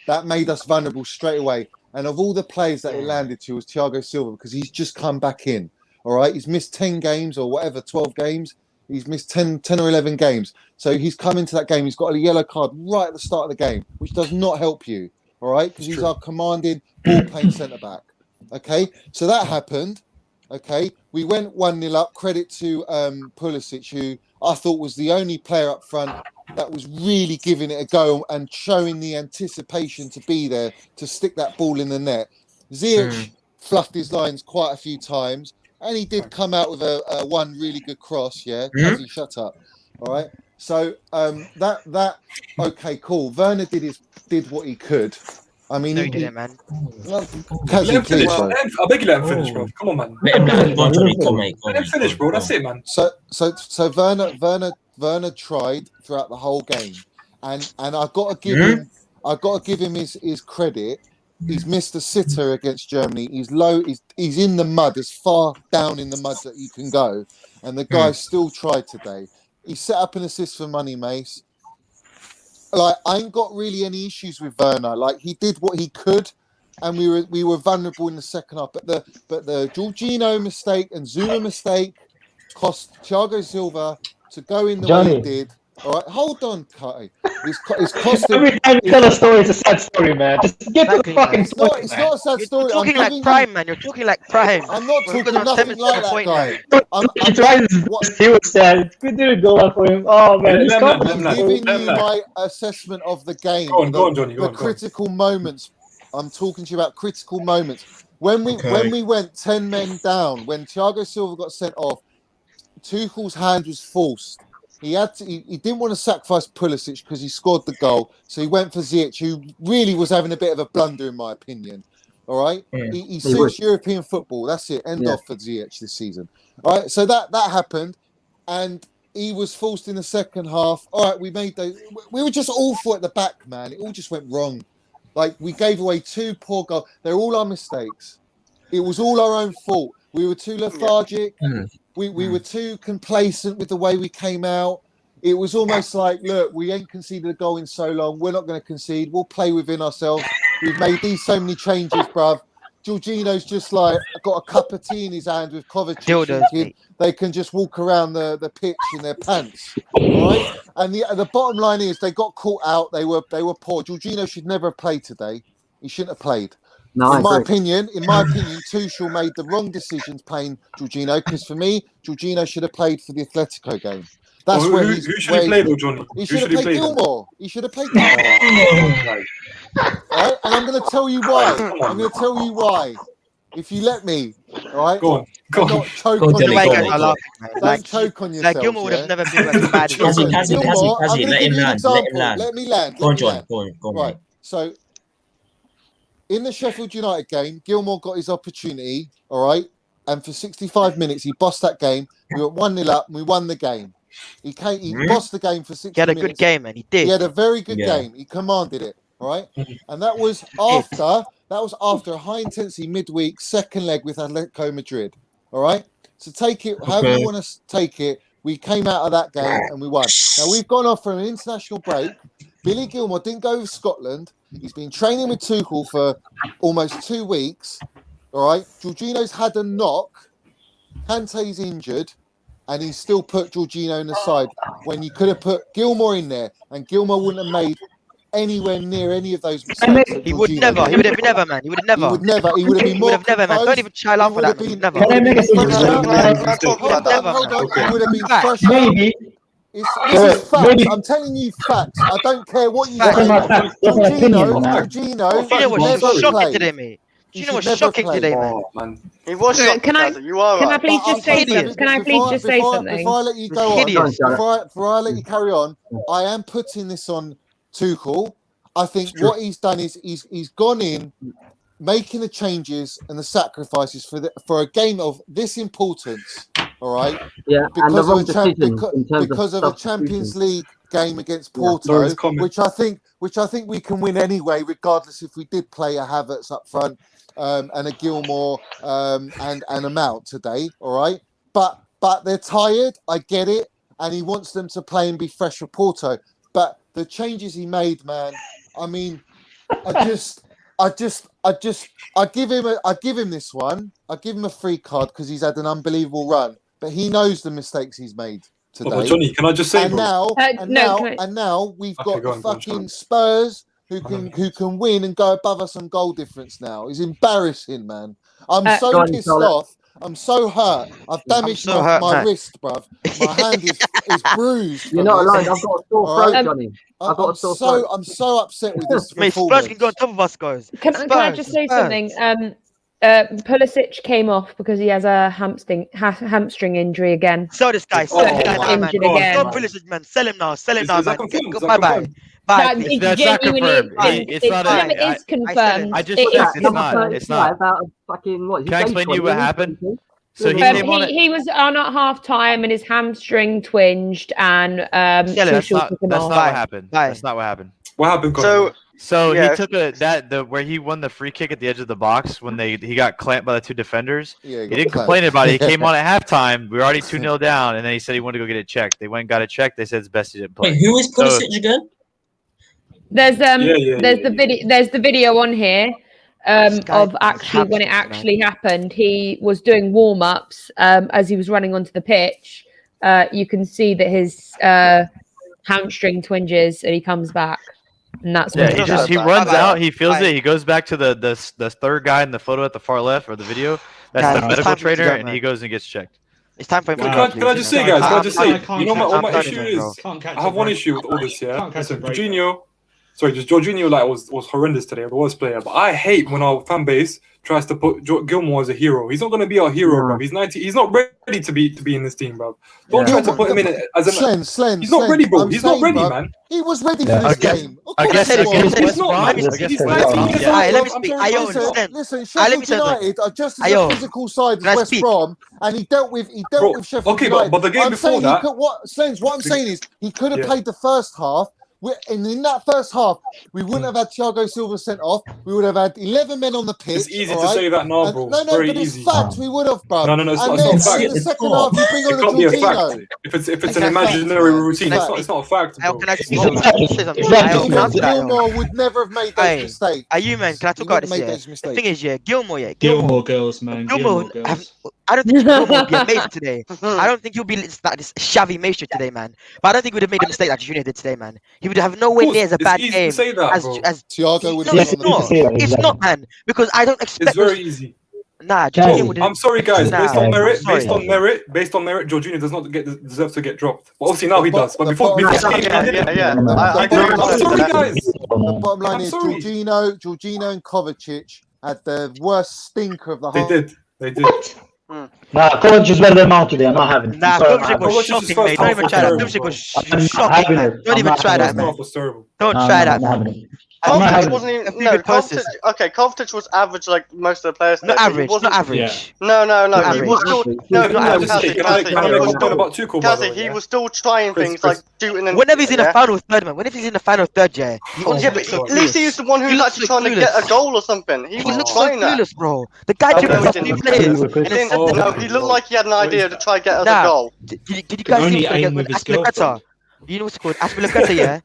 that made us vulnerable straight away. And of all the players that it landed to was Thiago Silva, because he's just come back in. All right. He's missed 10 games or whatever, 12 games. He's missed 10 or 11 games. So he's come into that game. He's got a yellow card right at the start of the game, which does not help you. All right. Because he's our commanding ball playing centre back. Okay. So that happened. Okay. We went 1-0 up. Credit to Pulisic, who I thought was the only player up front that was really giving it a go and showing the anticipation to be there to stick that ball in the net. Ziyech fluffed his lines quite a few times, and he did come out with a one really good cross. Yeah, Kazi, shut up. All right. So that okay, cool. Werner did what he could. I mean, no, he didn't, man. Kazi, I beg you, let him finish, bro. Come on, man. Let him finish, bro. That's it, man. So Werner tried throughout the whole game, and I got to give him his credit. He's missed a sitter against Germany. He's low. He's in the mud, as far down in the mud that you can go, and the guy still tried today. He set up an assist for Money Mace. Like, I ain't got really any issues with Werner. Like, he did what he could, and we were vulnerable in the second half. But the Jorginho mistake and Zuma mistake cost Thiago Silva to go in the way he did. All right, hold on, Kai. It's costing. Every time you tell a story, it's a sad story, man. Just get to the fucking point. It's not a sad story. You're talking like Prime, man. You're talking like Prime. I'm not talking nothing like that guy. He tried his best. He was sad. We didn't go out for him. Oh man, I'm giving you my assessment of the game. Go on, Johnny. The critical moments. I'm talking to you about critical moments. When we went 10 men down, when Thiago Silva got sent off, Tuchel's hand was forced. He didn't want to sacrifice Pulisic because he scored the goal, so he went for Ziyech, who really was having a bit of a blunder, in my opinion. All right, he suits European football. That's it. End off for Ziyech this season. All right, so that happened, and he was forced in the second half. All right, we were just awful at the back, man. It all just went wrong. Like, we gave away 2 poor goals. They're all our mistakes. It was all our own fault. We were too lethargic. We were too complacent with the way we came out. It was almost like, look, we ain't conceded a goal in so long. We're not going to concede. We'll play within ourselves. We've made so many changes, bruv. Jorginho's just like got a cup of tea in his hand with Kovacic. They can just walk around the pitch in their pants, right? And the bottom line is they got caught out. They were poor. Jorginho should never have played today. He shouldn't have played. No, in my opinion, Tuchel made the wrong decisions playing Jorginho, because for me, Jorginho should have played for the Atletico game. That's who should have played, Johnny? He should have played Gilmore. He should have played Gilmore. Right? And I'm going to tell you why. If you let me, all right? Go on. Don't choke on yourself. Don't choke on yourself. Like, Gilmore would have never been as bad as Kazi, let him land. Let me land. Go on, John. Go on. Right. So, in the Sheffield United game, Gilmore got his opportunity, all right? And for 65 minutes, he bossed that game. We were 1-0 up, and we won the game. He bossed the game for 60 minutes. He had a good game, man. He did. He had a very good game. He commanded it, all right? And that was after a high-intensity midweek second leg with Atletico Madrid, all right? So take it however you want to take it. We came out of that game, and we won. Now, we've gone off for an international break. Billy Gilmore didn't go with Scotland. He's been training with Tuchel for almost 2 weeks. All right. Jorginho's had a knock. Kante's injured. And he's still put Jorginho in the side when you could have put Gilmore in there. And Gilmore wouldn't have made anywhere near any of those mistakes. that He would Jorginho never. did. He would have never, man. He would have never. He would never. He would have been He more would have never, man. Don't composed. even try laugh for that. Man. He would never. Can I make a suggestion? Hold on. He would have been fresh. Maybe. This is facts. I'm telling you facts. I don't care what you say. Jorginho was shocking played. today, mate. He Jorginho was should shocking never today, play. man. He was Sorry, shocking. can I- Kazza, you are Can I right. please just say something? Can I please just say something? Before I let you go on, Hideous. before I let you carry on, I am putting this on Tuchel. I think what he's done is he's gone in, making the changes and the sacrifices for a game of this importance. All right. Yeah, and the wrong decision because of a Champions League game against Porto, which I think we can win anyway, regardless if we did play a Havertz up front and a Gilmour and a Mount today. All right, but they're tired. I get it, and he wants them to play and be fresh for Porto. But the changes he made, man. I mean, I give him this one. I give him a free card because he's had an unbelievable run. But he knows the mistakes he's made today. Oh, Johnny, can I just say, and bro? now we've got the fucking Spurs who can win and go above us on goal difference now. It's embarrassing, man. I'm so pissed off. I'm so hurt. I've damaged my wrist, bruv. My hand is bruised. You're not alone. I've got a sore throat, Johnny. I've got a sore throat. I'm so upset with this. Mate, Spurs can go on top of us, guys. Can I just say something? Pulisic came off because he has a hamstring injury again. Sell this guy. Sell this guy, man. Injured again. Stop Pulisic, man. Sell him now. Sell him now, man. Bye. That's not confirmed. It's not. It is confirmed. I just checked. It's not. It's not. About fucking what? Can I explain to you what happened? So he was on at half time and his hamstring twinged and that's not what happened. That's not what happened. What happened? So he took where he won the free kick at the edge of the box when he got clamped by the two defenders. Yeah, he didn't complain about it. He came on at halftime. We were already 2-0 down, and then he said he wanted to go get it checked. They went and got it checked. They said it's best he didn't play. Wait, who is Pulisic again? There's the video on here of actually when it actually happened. He was doing warm-ups as he was running onto the pitch. You can see that his hamstring twinges and he comes back. And that's he runs out, he feels it, he goes back to the third guy in the photo at the far left or the video. That's the medical trainer, and he goes and gets checked. It's time for him. Can I just say, guys? Can I just say? You know what my issue is? I have one issue with all this. Yeah, listen, Jorginho. Sorry, just Jorginho was horrendous today, the worst player. But I hate when our fan base tries to put Gilmour as a hero. He's not going to be our hero, bro. He's 90. He's not ready to be in this team, bro. Don't try to put him in as a. Slen, he's not ready, bro. He's not ready, man. He was ready for this game. I guess he's not. He's 19. Let me speak. I understand. Listen, Sheffield United are just as a physical side as West Brom, and he dealt with Sheffield United. Okay, but the game before that. What I'm saying is he could have played the first half. And in that first half, we wouldn't have had Thiago Silva sent off. We would have had 11 men on the pitch. It's easy to say that now, bro. No, Very but easy. it's fact. We would have, bro. No, it's not a fact. In the second half, you bring on It can't be a Jorginho. fact. If it's an imaginary routine, it's not a fact, bro. Can I just say something? Gilmour would never have made those mistakes. Are you, man? Can I talk about this? The thing is, Gilmour, Gilmour girls, man. Gilmour girls. I don't think Gilmour will be amazing today. I don't think he'll be like this shabby maestro today, man. But I don't think he would have made a mistake like Jorginho did today, man. He would have nowhere near as a bad game as Thiago would have. It's not, man, because I don't expect. It's very easy. Nah, I'm sorry, guys. Based on merit, Jorginho does not deserve to get dropped. Well, obviously now he does. But before I I'm sorry, guys. The bottom line is Jorginho and Kovacic had the worst stinker of the whole. They did. Nah, Kovacic is better than Mount today. I'm not having it. Nah, Kovacic was shocking, mate. Don't even try that. Kovacic was shocking, man. Don't even try that, man. Don't try that, man. Kovacic wasn't even. No, Kovacic was average like most of the players. Not average. Not average. No. He was still. He was still trying things like shooting. Whenever he's in a final third, man. Whenever he's in the final third, yeah. Yeah, but at least he was the one who was actually trying to get a goal or something. He was trying that. Clueless, bro. The guy players. No, he looked like he had an idea to try to get us a goal. Did you guys see Aspilicueta? You know what's called Aspilicueta, yeah?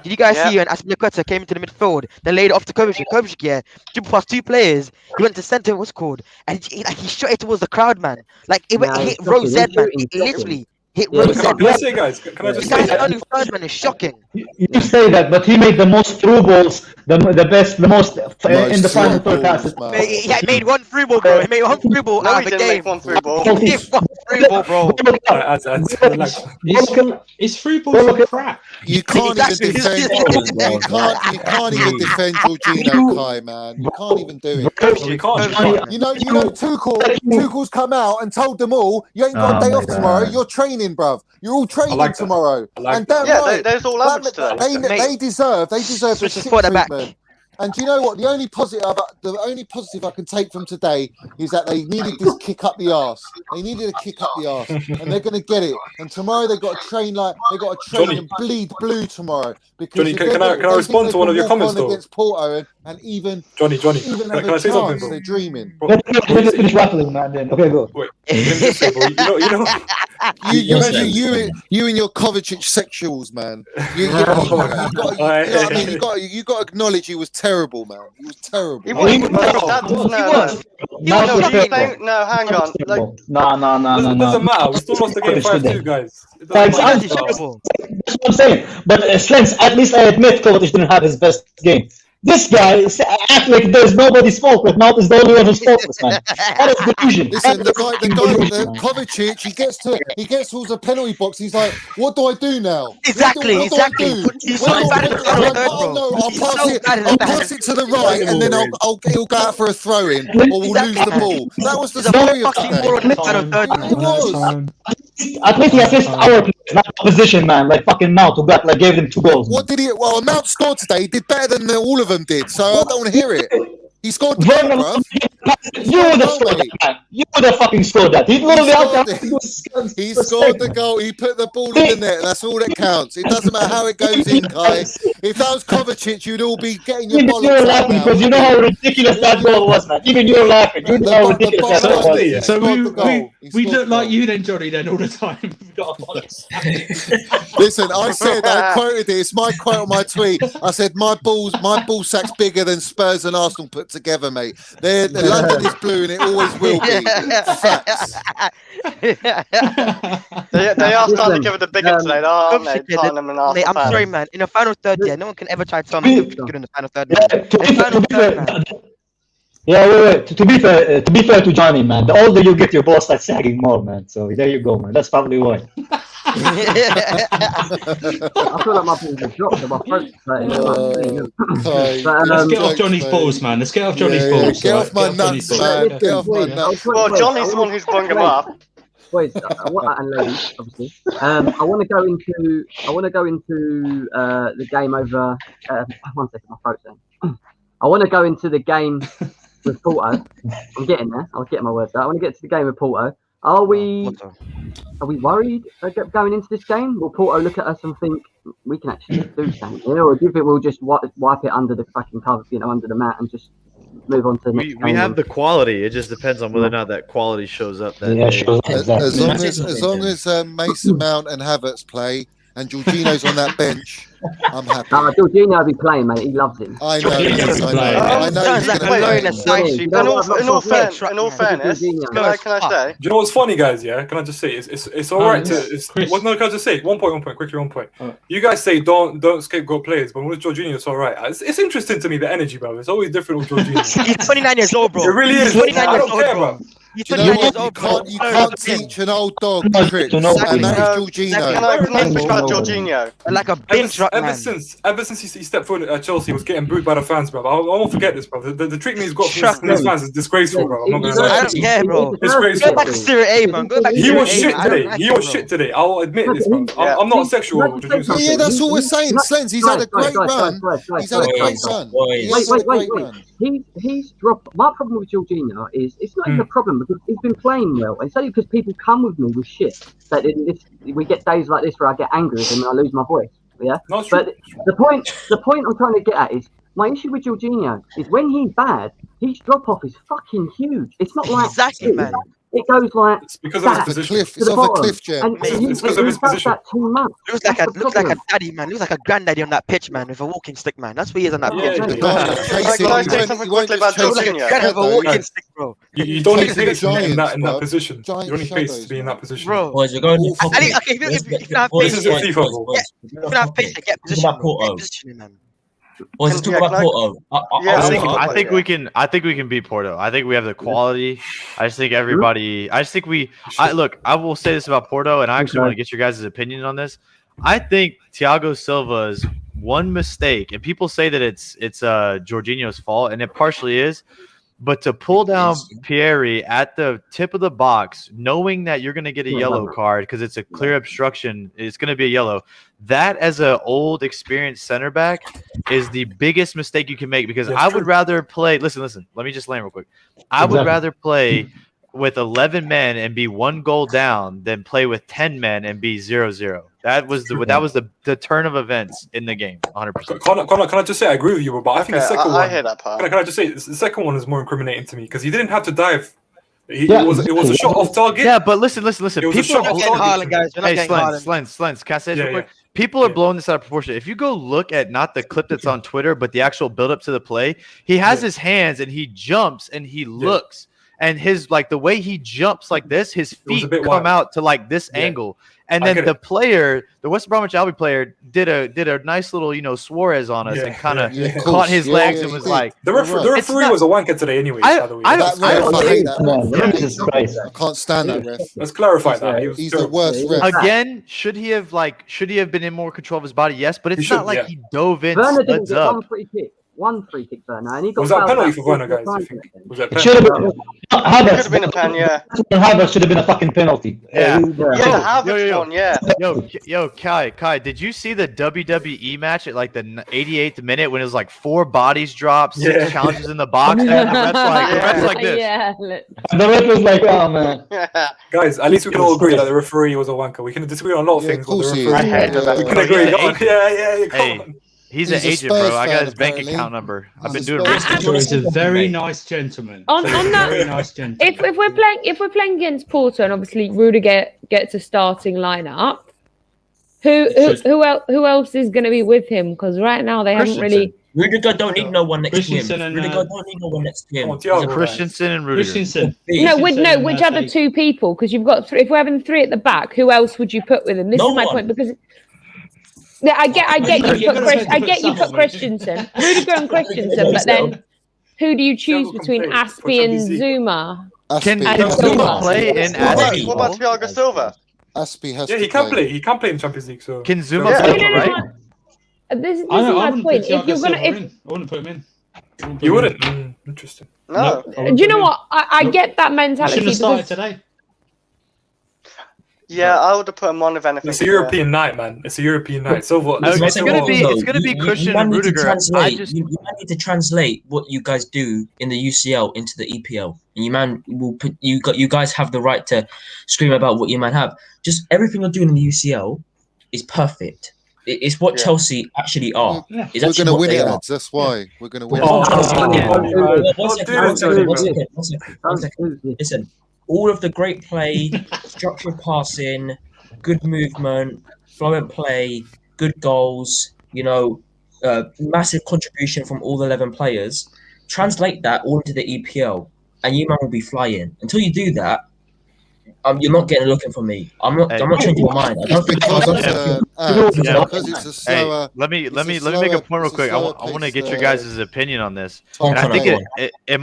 Did you guys see when Aspilicueta came into the midfield, then laid it off to Kovacic? Kovacic, yeah, dribbled past two players. He went to centre. What's called, and he shot it towards the crowd, man. Like it hit Rose Z, man. It literally hit Rose Z. Can I say, guys? Can I just say? The only third man is shocking. You say that, but he made the most through balls, the most in the final third passes. He made one through ball, bro. He made one through ball out of the game. One through ball. He made one through ball, bro. His through balls are crap. You can't even defend. You can't even defend Jorginho, Kai, man. You can't even do it. You can't. You know, Tuchel's come out and told them all, you ain't got a day off tomorrow. You're training, bruv. You're all training tomorrow. And damn right, there's all average today. they deserve the shit treatment. And do you know what? The only positive I can take from today is that they needed this kick up the arse. They needed a kick up the arse, and they're going to get it. And tomorrow they've got to train and bleed blue tomorrow. Because Johnny, can I respond to one of your comments though? Against Porto and even Johnny, even can I say something? Bro? They're dreaming. Let's finish rattling, man. Then okay, go. Wait, you and your Kovacic sexuals, man. You got to acknowledge he was terrible, man. He was terrible. He was. No, hang on. No. It doesn't matter. We still lost the game 5-2, guys. That's what I'm saying. But Slens, at least I admit Kovacic didn't have his best game. This guy acts like there's nobody's fault, but Mount is the only one who's faultless, man. That is delusion. Listen, the guy, Kovacic, he gets towards the penalty box. He's like, "What do I do now? Exactly. I'll pass it to the right, and then he'll go out for a throw in, or we'll lose the ball." That was the story of today. It was. At least he assists our players, not opposition, man. Like fucking Mount, who gave them 2 goals. What did he? Well, Mount scored today. He did better than all of them did. So I don't want to hear it. He scored the goal, bro. You would have scored that, man. You would have fucking scored that. He scored the goal. He put the ball in the net. That's all that counts. It doesn't matter how it goes in, Kai. If that was Kovacic, you'd all be getting your bollocks. You're laughing because you know how ridiculous that goal was, man. Even you're laughing. You know how ridiculous that was. So we look like you then, Johnny, then all the time. Listen, I quoted it. It's my quote on my tweet. I said my ball sack's bigger than Spurs and Arsenal put together, mate. The London is blue and it always will be. Facts. They are starting to give it the bigger today, aren't they? Tottenham and Arsenal. I'm sorry, man. In the final third, no one can ever try to tell me good in the final third. Yeah, wait. To be fair to Johnny, man, the older you get, your balls start sagging more, man. So there you go, man. That's probably why. I feel like my balls are dropped and my throat's Let's get off Johnny's balls, man. Let's get off Johnny's balls. Get off my nuts, man. Get off my nuts. Well, Johnny's the one who's bunged him up. Boys, and ladies, obviously. I want to go into the game over. 1 second, my throat's in. I want to go into the game with Porto. I'm getting there. I was getting my words out. I want to get to the game with Porto. Are we worried going into this game? Will Porto look at us and think we can actually do something? Or do you think we'll just wipe it under the fucking cover, under the mat, and just move on to the next game? We have the quality. It just depends on whether or not that quality shows up that day. As long as Mason Mount and Havertz play and Jorginho's on that bench, I'm happy. Jorginho will be playing, mate. He loves him. I know. I know. In all fairness, can I say? Do you know what's funny, guys? Yeah, can I just say it's all right to? Can I just say one point, quickly, 1 point. You guys say don't scapegoat players, but with Jorginho, it's all right. It's interesting to me, the energy, bro. It's always different with Jorginho. He's 29 years old, bro. It really is. 29 years old, bro. You can't teach an old dog tricks, and that is Jorginho. Can I speak about Jorginho? Like a bench rock, ever since he stepped foot at Chelsea, he was getting booed by the fans, bro. I won't forget this, bro. The treatment he's got from his fans is disgraceful, bro. I'm not gonna lie. I don't care, bro. Disgraceful. Go back to Serie A, man. He was shit today. I'll admit this, bro. I'm not sexual. Yeah, that's all we're saying. Slens, he's had a great run. He's had a great run. Wait. He's dropped. My problem with Jorginho is it's not even a problem because he's been playing well. It's only because people come with me with shit that we get days like this where I get angry with him and I lose my voice. Yeah, but the point I'm trying to get at is my issue with Jorginho is when he's bad, his drop off is fucking huge. It's not like exactly, man. it goes like It's because of his that The position. cliff. to It's the off a bottom. cliff, Jem. And he It's because of his does position. that too much. Looks That's like the looks like a problem. daddy, man. Looks like a granddaddy on that pitch, man, with a walking stick, man. That's what he is on that Yeah, pitch. yeah, The yeah. guy Can is I chasing. say something quickly about Looks like a Jorginho? granddaddy with a Shadows. walking stick, bro. You don't need Chasing pace in that giants, in that bruv. position. Giant You don't need pace shadows, to be in man. that position. Bro. Boys, we're going Awful. I think, okay, if you can have boys, This is a patience, FIFA ball. boys, you can have patience, get Talking position, about bro. Get Porto. positioning, man. Boys, let's talk Yeah, about can I- Porto. Yeah, I I think think- I think yeah. we can. I think we can beat Porto. I think we have the quality. I just think everybody. I just think we. Look. I will say this about Porto, and I actually want to get your guys' opinion on this. I think Thiago Silva's one mistake, and people say that it's Jorginho's fault, and it partially is. But to pull down Pieri at the tip of the box, knowing that you're going to get a yellow card because it's a clear obstruction, it's going to be a yellow. That, as an old, experienced center back, is the biggest mistake you can make because Yes, I true. would rather play. Listen. Let me just land real quick. I would rather play with 11 men and be 1 goal down than play with 10 men and be 0-0. That was the turn of events in the game. 100%. Can I just say I agree with you, but I think the Okay, second I one. hear that part. Can I just say the second one is more incriminating to me because he didn't have to dive. It was a exactly. shot off target. Yeah, but listen. It was a People shot are off Getting target. Haaland, guys. We're not Hey, getting Haaland. Slens, can I say this Yeah, real quick? yeah. People are Yeah. blowing this out of proportion. If you go look at not the clip that's on Twitter, but the actual build up to the play, he has his hands and he jumps and he looks. And his the way he jumps like this, his was a feet bit come wild. out to like this Yeah. angle. And I then get the it. player, the West Bromwich Albion player, did a nice little Suarez on us Yeah, and kind of yeah, of caught course. his Yeah, legs yeah, and he was did. like, The You're right. referee was a wanker today, anyway. By the way, I- That ref, I hate that ref. Yeah. Jesus Christ. I can't stand that ref. let's clarify that. He was He's the terrible. worst ref. again, should he have been in more control of his body? Yes, but it's He should, not like yeah. he dove in, Werner didn't studs get up. one free kick. One free kick, Werner, and he got Was that a fouled penalty about for Werner, 4 guys? You times think? in that game. Was that a It penalty? should have been. Could have been a pen, yeah. Havertz should have been a fucking penalty. Yeah. Yeah, the Havertz yo. one, yeah. Yo, Kai, did you see the WWE match at like the 88th minute when it was like 4 bodies dropped, 6 Yeah. challenges in the box, and the ref's like this? Yeah. The ref was like, oh man. Guys, at least we can all agree that the referee was a wanker. We can disagree on a lot of Yeah, of things, but the course he referee. is. I hated that. We can Yeah. agree. Yeah. Come on. Yeah, come Hey. on. He's He's an a agent, bro. Spurs I got fan, his bank apparently. account number. I've been He's a doing Spurs research. fan. He's a very nice gentleman. On that- very nice gentleman. If we're playing against Porto and obviously Rudiger gets a starting lineup, who else is going to be with him? Because right now they haven't really. Rudiger don't need no one next to him. Christensen and, Rudiger don't need no one next to him. Come on, Thiago. Christensen and Rudiger. Christensen. Which other 2 people? Because you've got 3. If we're having 3 at the back, who else would you put with him? This No is my one. point because. Yeah, I get you put someone. Christensen, Rudiger and Christensen, but then who do you choose Thiago can between play for Aspie and Champions League. Zuma? Can Aspie, Zuma play in Aspie? What about Thiago Silva? Aspie has Yeah, to he can play. He can play in Champions League. So Can Zuma Yeah. play No, on no, the no, right? no. This is I my wouldn't point. put If you're Thiago gonna, Silva if in. I wouldn't put him in. you wouldn't. Interesting. No. do you know what? I get that He mentality. shouldn't have started Because, today. Yeah, I would have put him on if anything. It's a European night, man. It's a European night. So what? No, Listen, it's gonna be no, it's gonna be you Christian man and need to Rudiger. translate- You man need to translate what you guys do in the UCL into the EPL, and you man will put you guys have the right to scream about what you man have. Just everything you're doing in the UCL is perfect. It's what Yeah. Chelsea actually are. Yeah. It's We're actually going to what win they it, are. lads. That's why. We're going to win Oh, it. come on, man. Don't Don't do this, One second. Listen, all of the great play, structured passing, good movement, fluent play, good goals, massive contribution from all 11 players. Translate that all into the EPL, and you man will be flying. Until you do that, you're not getting looking for me. I'm not changing my mind. I don't think Because it's a slower. Let me it's a make a slower- point real it's a quick. I slower want to paced, get your guys' opinion on this. Tom And I think Connor. it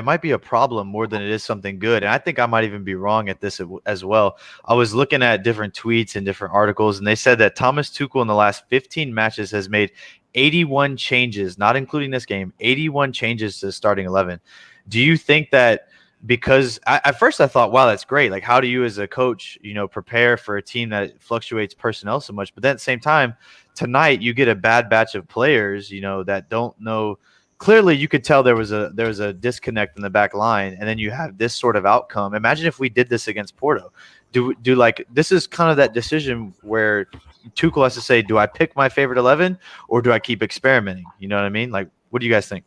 might be a problem more than it is something good. And I think I might even be wrong at this as well. I was looking at different tweets and different articles, and they said that Thomas Tuchel in the last 15 matches has made 81 changes, not including this game, 81 changes to the starting 11. Do you think that? Because at first I thought, wow, that's great. Like, how do you as a coach, prepare for a team that fluctuates personnel so much? But then at the same time, tonight you get a bad batch of players, that don't know. Clearly, you could tell there was a disconnect in the back line, and then you have this sort of outcome. Imagine if we did this against Porto. This is kind of that decision where Tuchel has to say, do I pick my favorite 11 or do I keep experimenting? You know what I mean? Like, what do you guys think?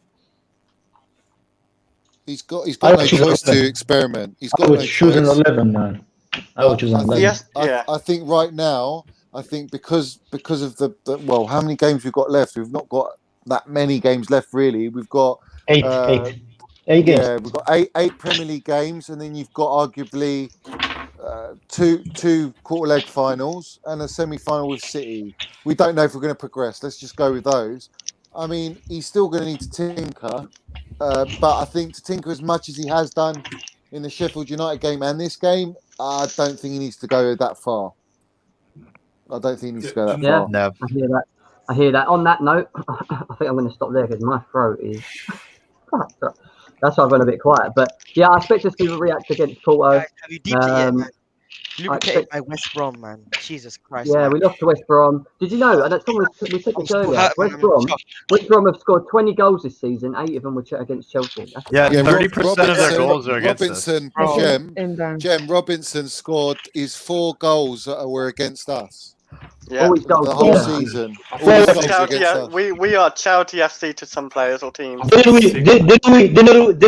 He's got no choice to experiment. He's got I would no choose an choice. 11, man. I would choose an 11. Yes, yeah. I think right now, because of the how many games we've got left? We've not got that many games left, really. We've got 8 games. Yeah, we've got eight Premier League games, and then you've got arguably two quarter leg finals and a semi-final with City. We don't know if we're going to progress. Let's just go with those. I mean, he's still going to need to tinker, but I think to tinker as much as he has done in the Sheffield United game and this game, I don't think he needs to go that far. I don't think he needs to go that far. No. I hear that. On that note, I think I'm going to stop there because my throat is. That's why I've gone a bit quiet. But yeah, I expect us to react against Porto. Guys, have you deeped it yet, man? Lubricated by West Brom, man. Jesus Christ. Yeah, man. we lost to West Brom. Did you know? And that's we said this earlier. West Brom have scored 20 goals this season. 8 of them were against Chelsea. Yeah, 30% of their goals are against us. Jem Robinson scored his 4 goals that were against us. Yeah, the whole season. We are charity FC to some players or teams. Didn't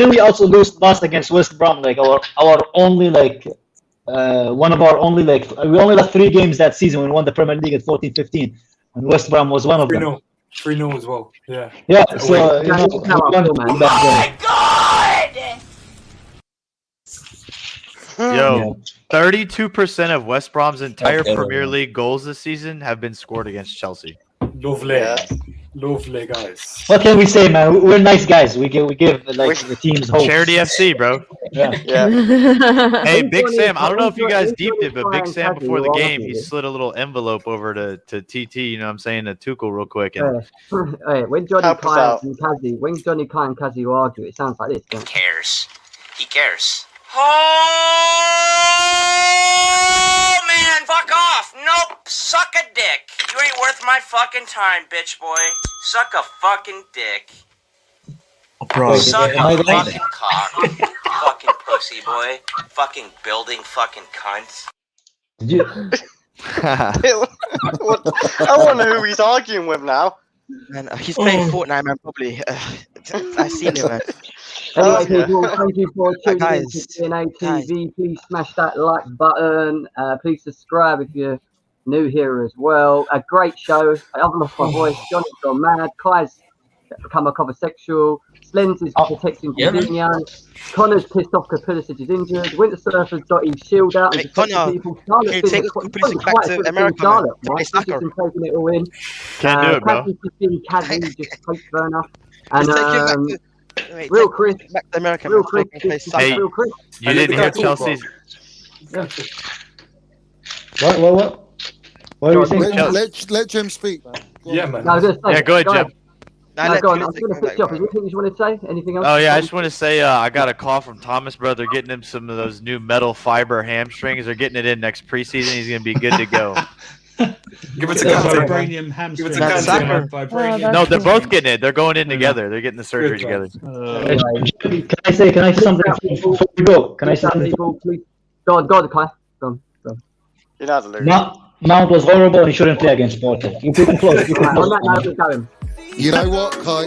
we also lose last against West Brom? Like our only one of our only we only lost 3 games that season. We won the Premier League at 14-15, and West Brom was one of them. 3-0 as well. Yeah. Yeah. So Yo, 32% of West Brom's entire Premier League goals this season have been scored against Chelsea. Lovely, lovely guys. What can we say, man? We're nice guys. We give the teams hope. Charity FC, bro. Yeah. Hey, Big Sam. I don't know if you guys deeped it, but Big Sam before the game, he slid a little envelope over to TT. You know what I'm saying, to Tuchel real quick. And hey, when Johnny Kai and Kazi argue, it sounds like this. He cares. He cares. Oh man, fuck off! Nope, suck a dick. You ain't worth my fucking time, bitch boy. Suck a fucking dick. Bro, suck a fucking cock. Fucking pussy boy. Fucking building fucking cunts. I want to know who he's arguing with now. Man, he's playing Fortnite, man. Probably. I seen him, man. Anyway, people, thank you for tuning in to DNA TV. Please smash that like button. Please subscribe if you're new here as well. A great show. I've lost my voice. Johnny's gone mad. Kai's become a homosexual. Slens is protecting Jorginho. Connor's pissed off because Pulisic is injured. Winter Surfer's got his shield out and protecting people. Charlotte's been Pulisic back to America, Charlotte, man. right? She's been taking it all in. Can't do it, bro. Kazi just hates Werner. And Real Chris, back to America. Real Chris, Hey, Real Chris. you didn't hear Chelsea's. What are you saying? Let Jem speak, man. Yeah, man. No, I was gonna say, Yeah, go ahead, Jim. Go on. I was going to fix you up. Is there anything you want to say? Anything else? Oh yeah, I just want to say I got a call from Thomas, bro. They're getting him some of those new metal fiber hamstrings. They're getting it in next preseason. He's gonna be good to go. Give it to Kante. Vibranium hamstring. No, they're both getting it. They're going in together. They're getting the surgery together. Can I say something before we go? Can I say something? Please. Go on, Kai. Go on. You're not a loser. Mount was horrible. He shouldn't play against Porto. You keep him close. On that note, we're going. You know what, Kai?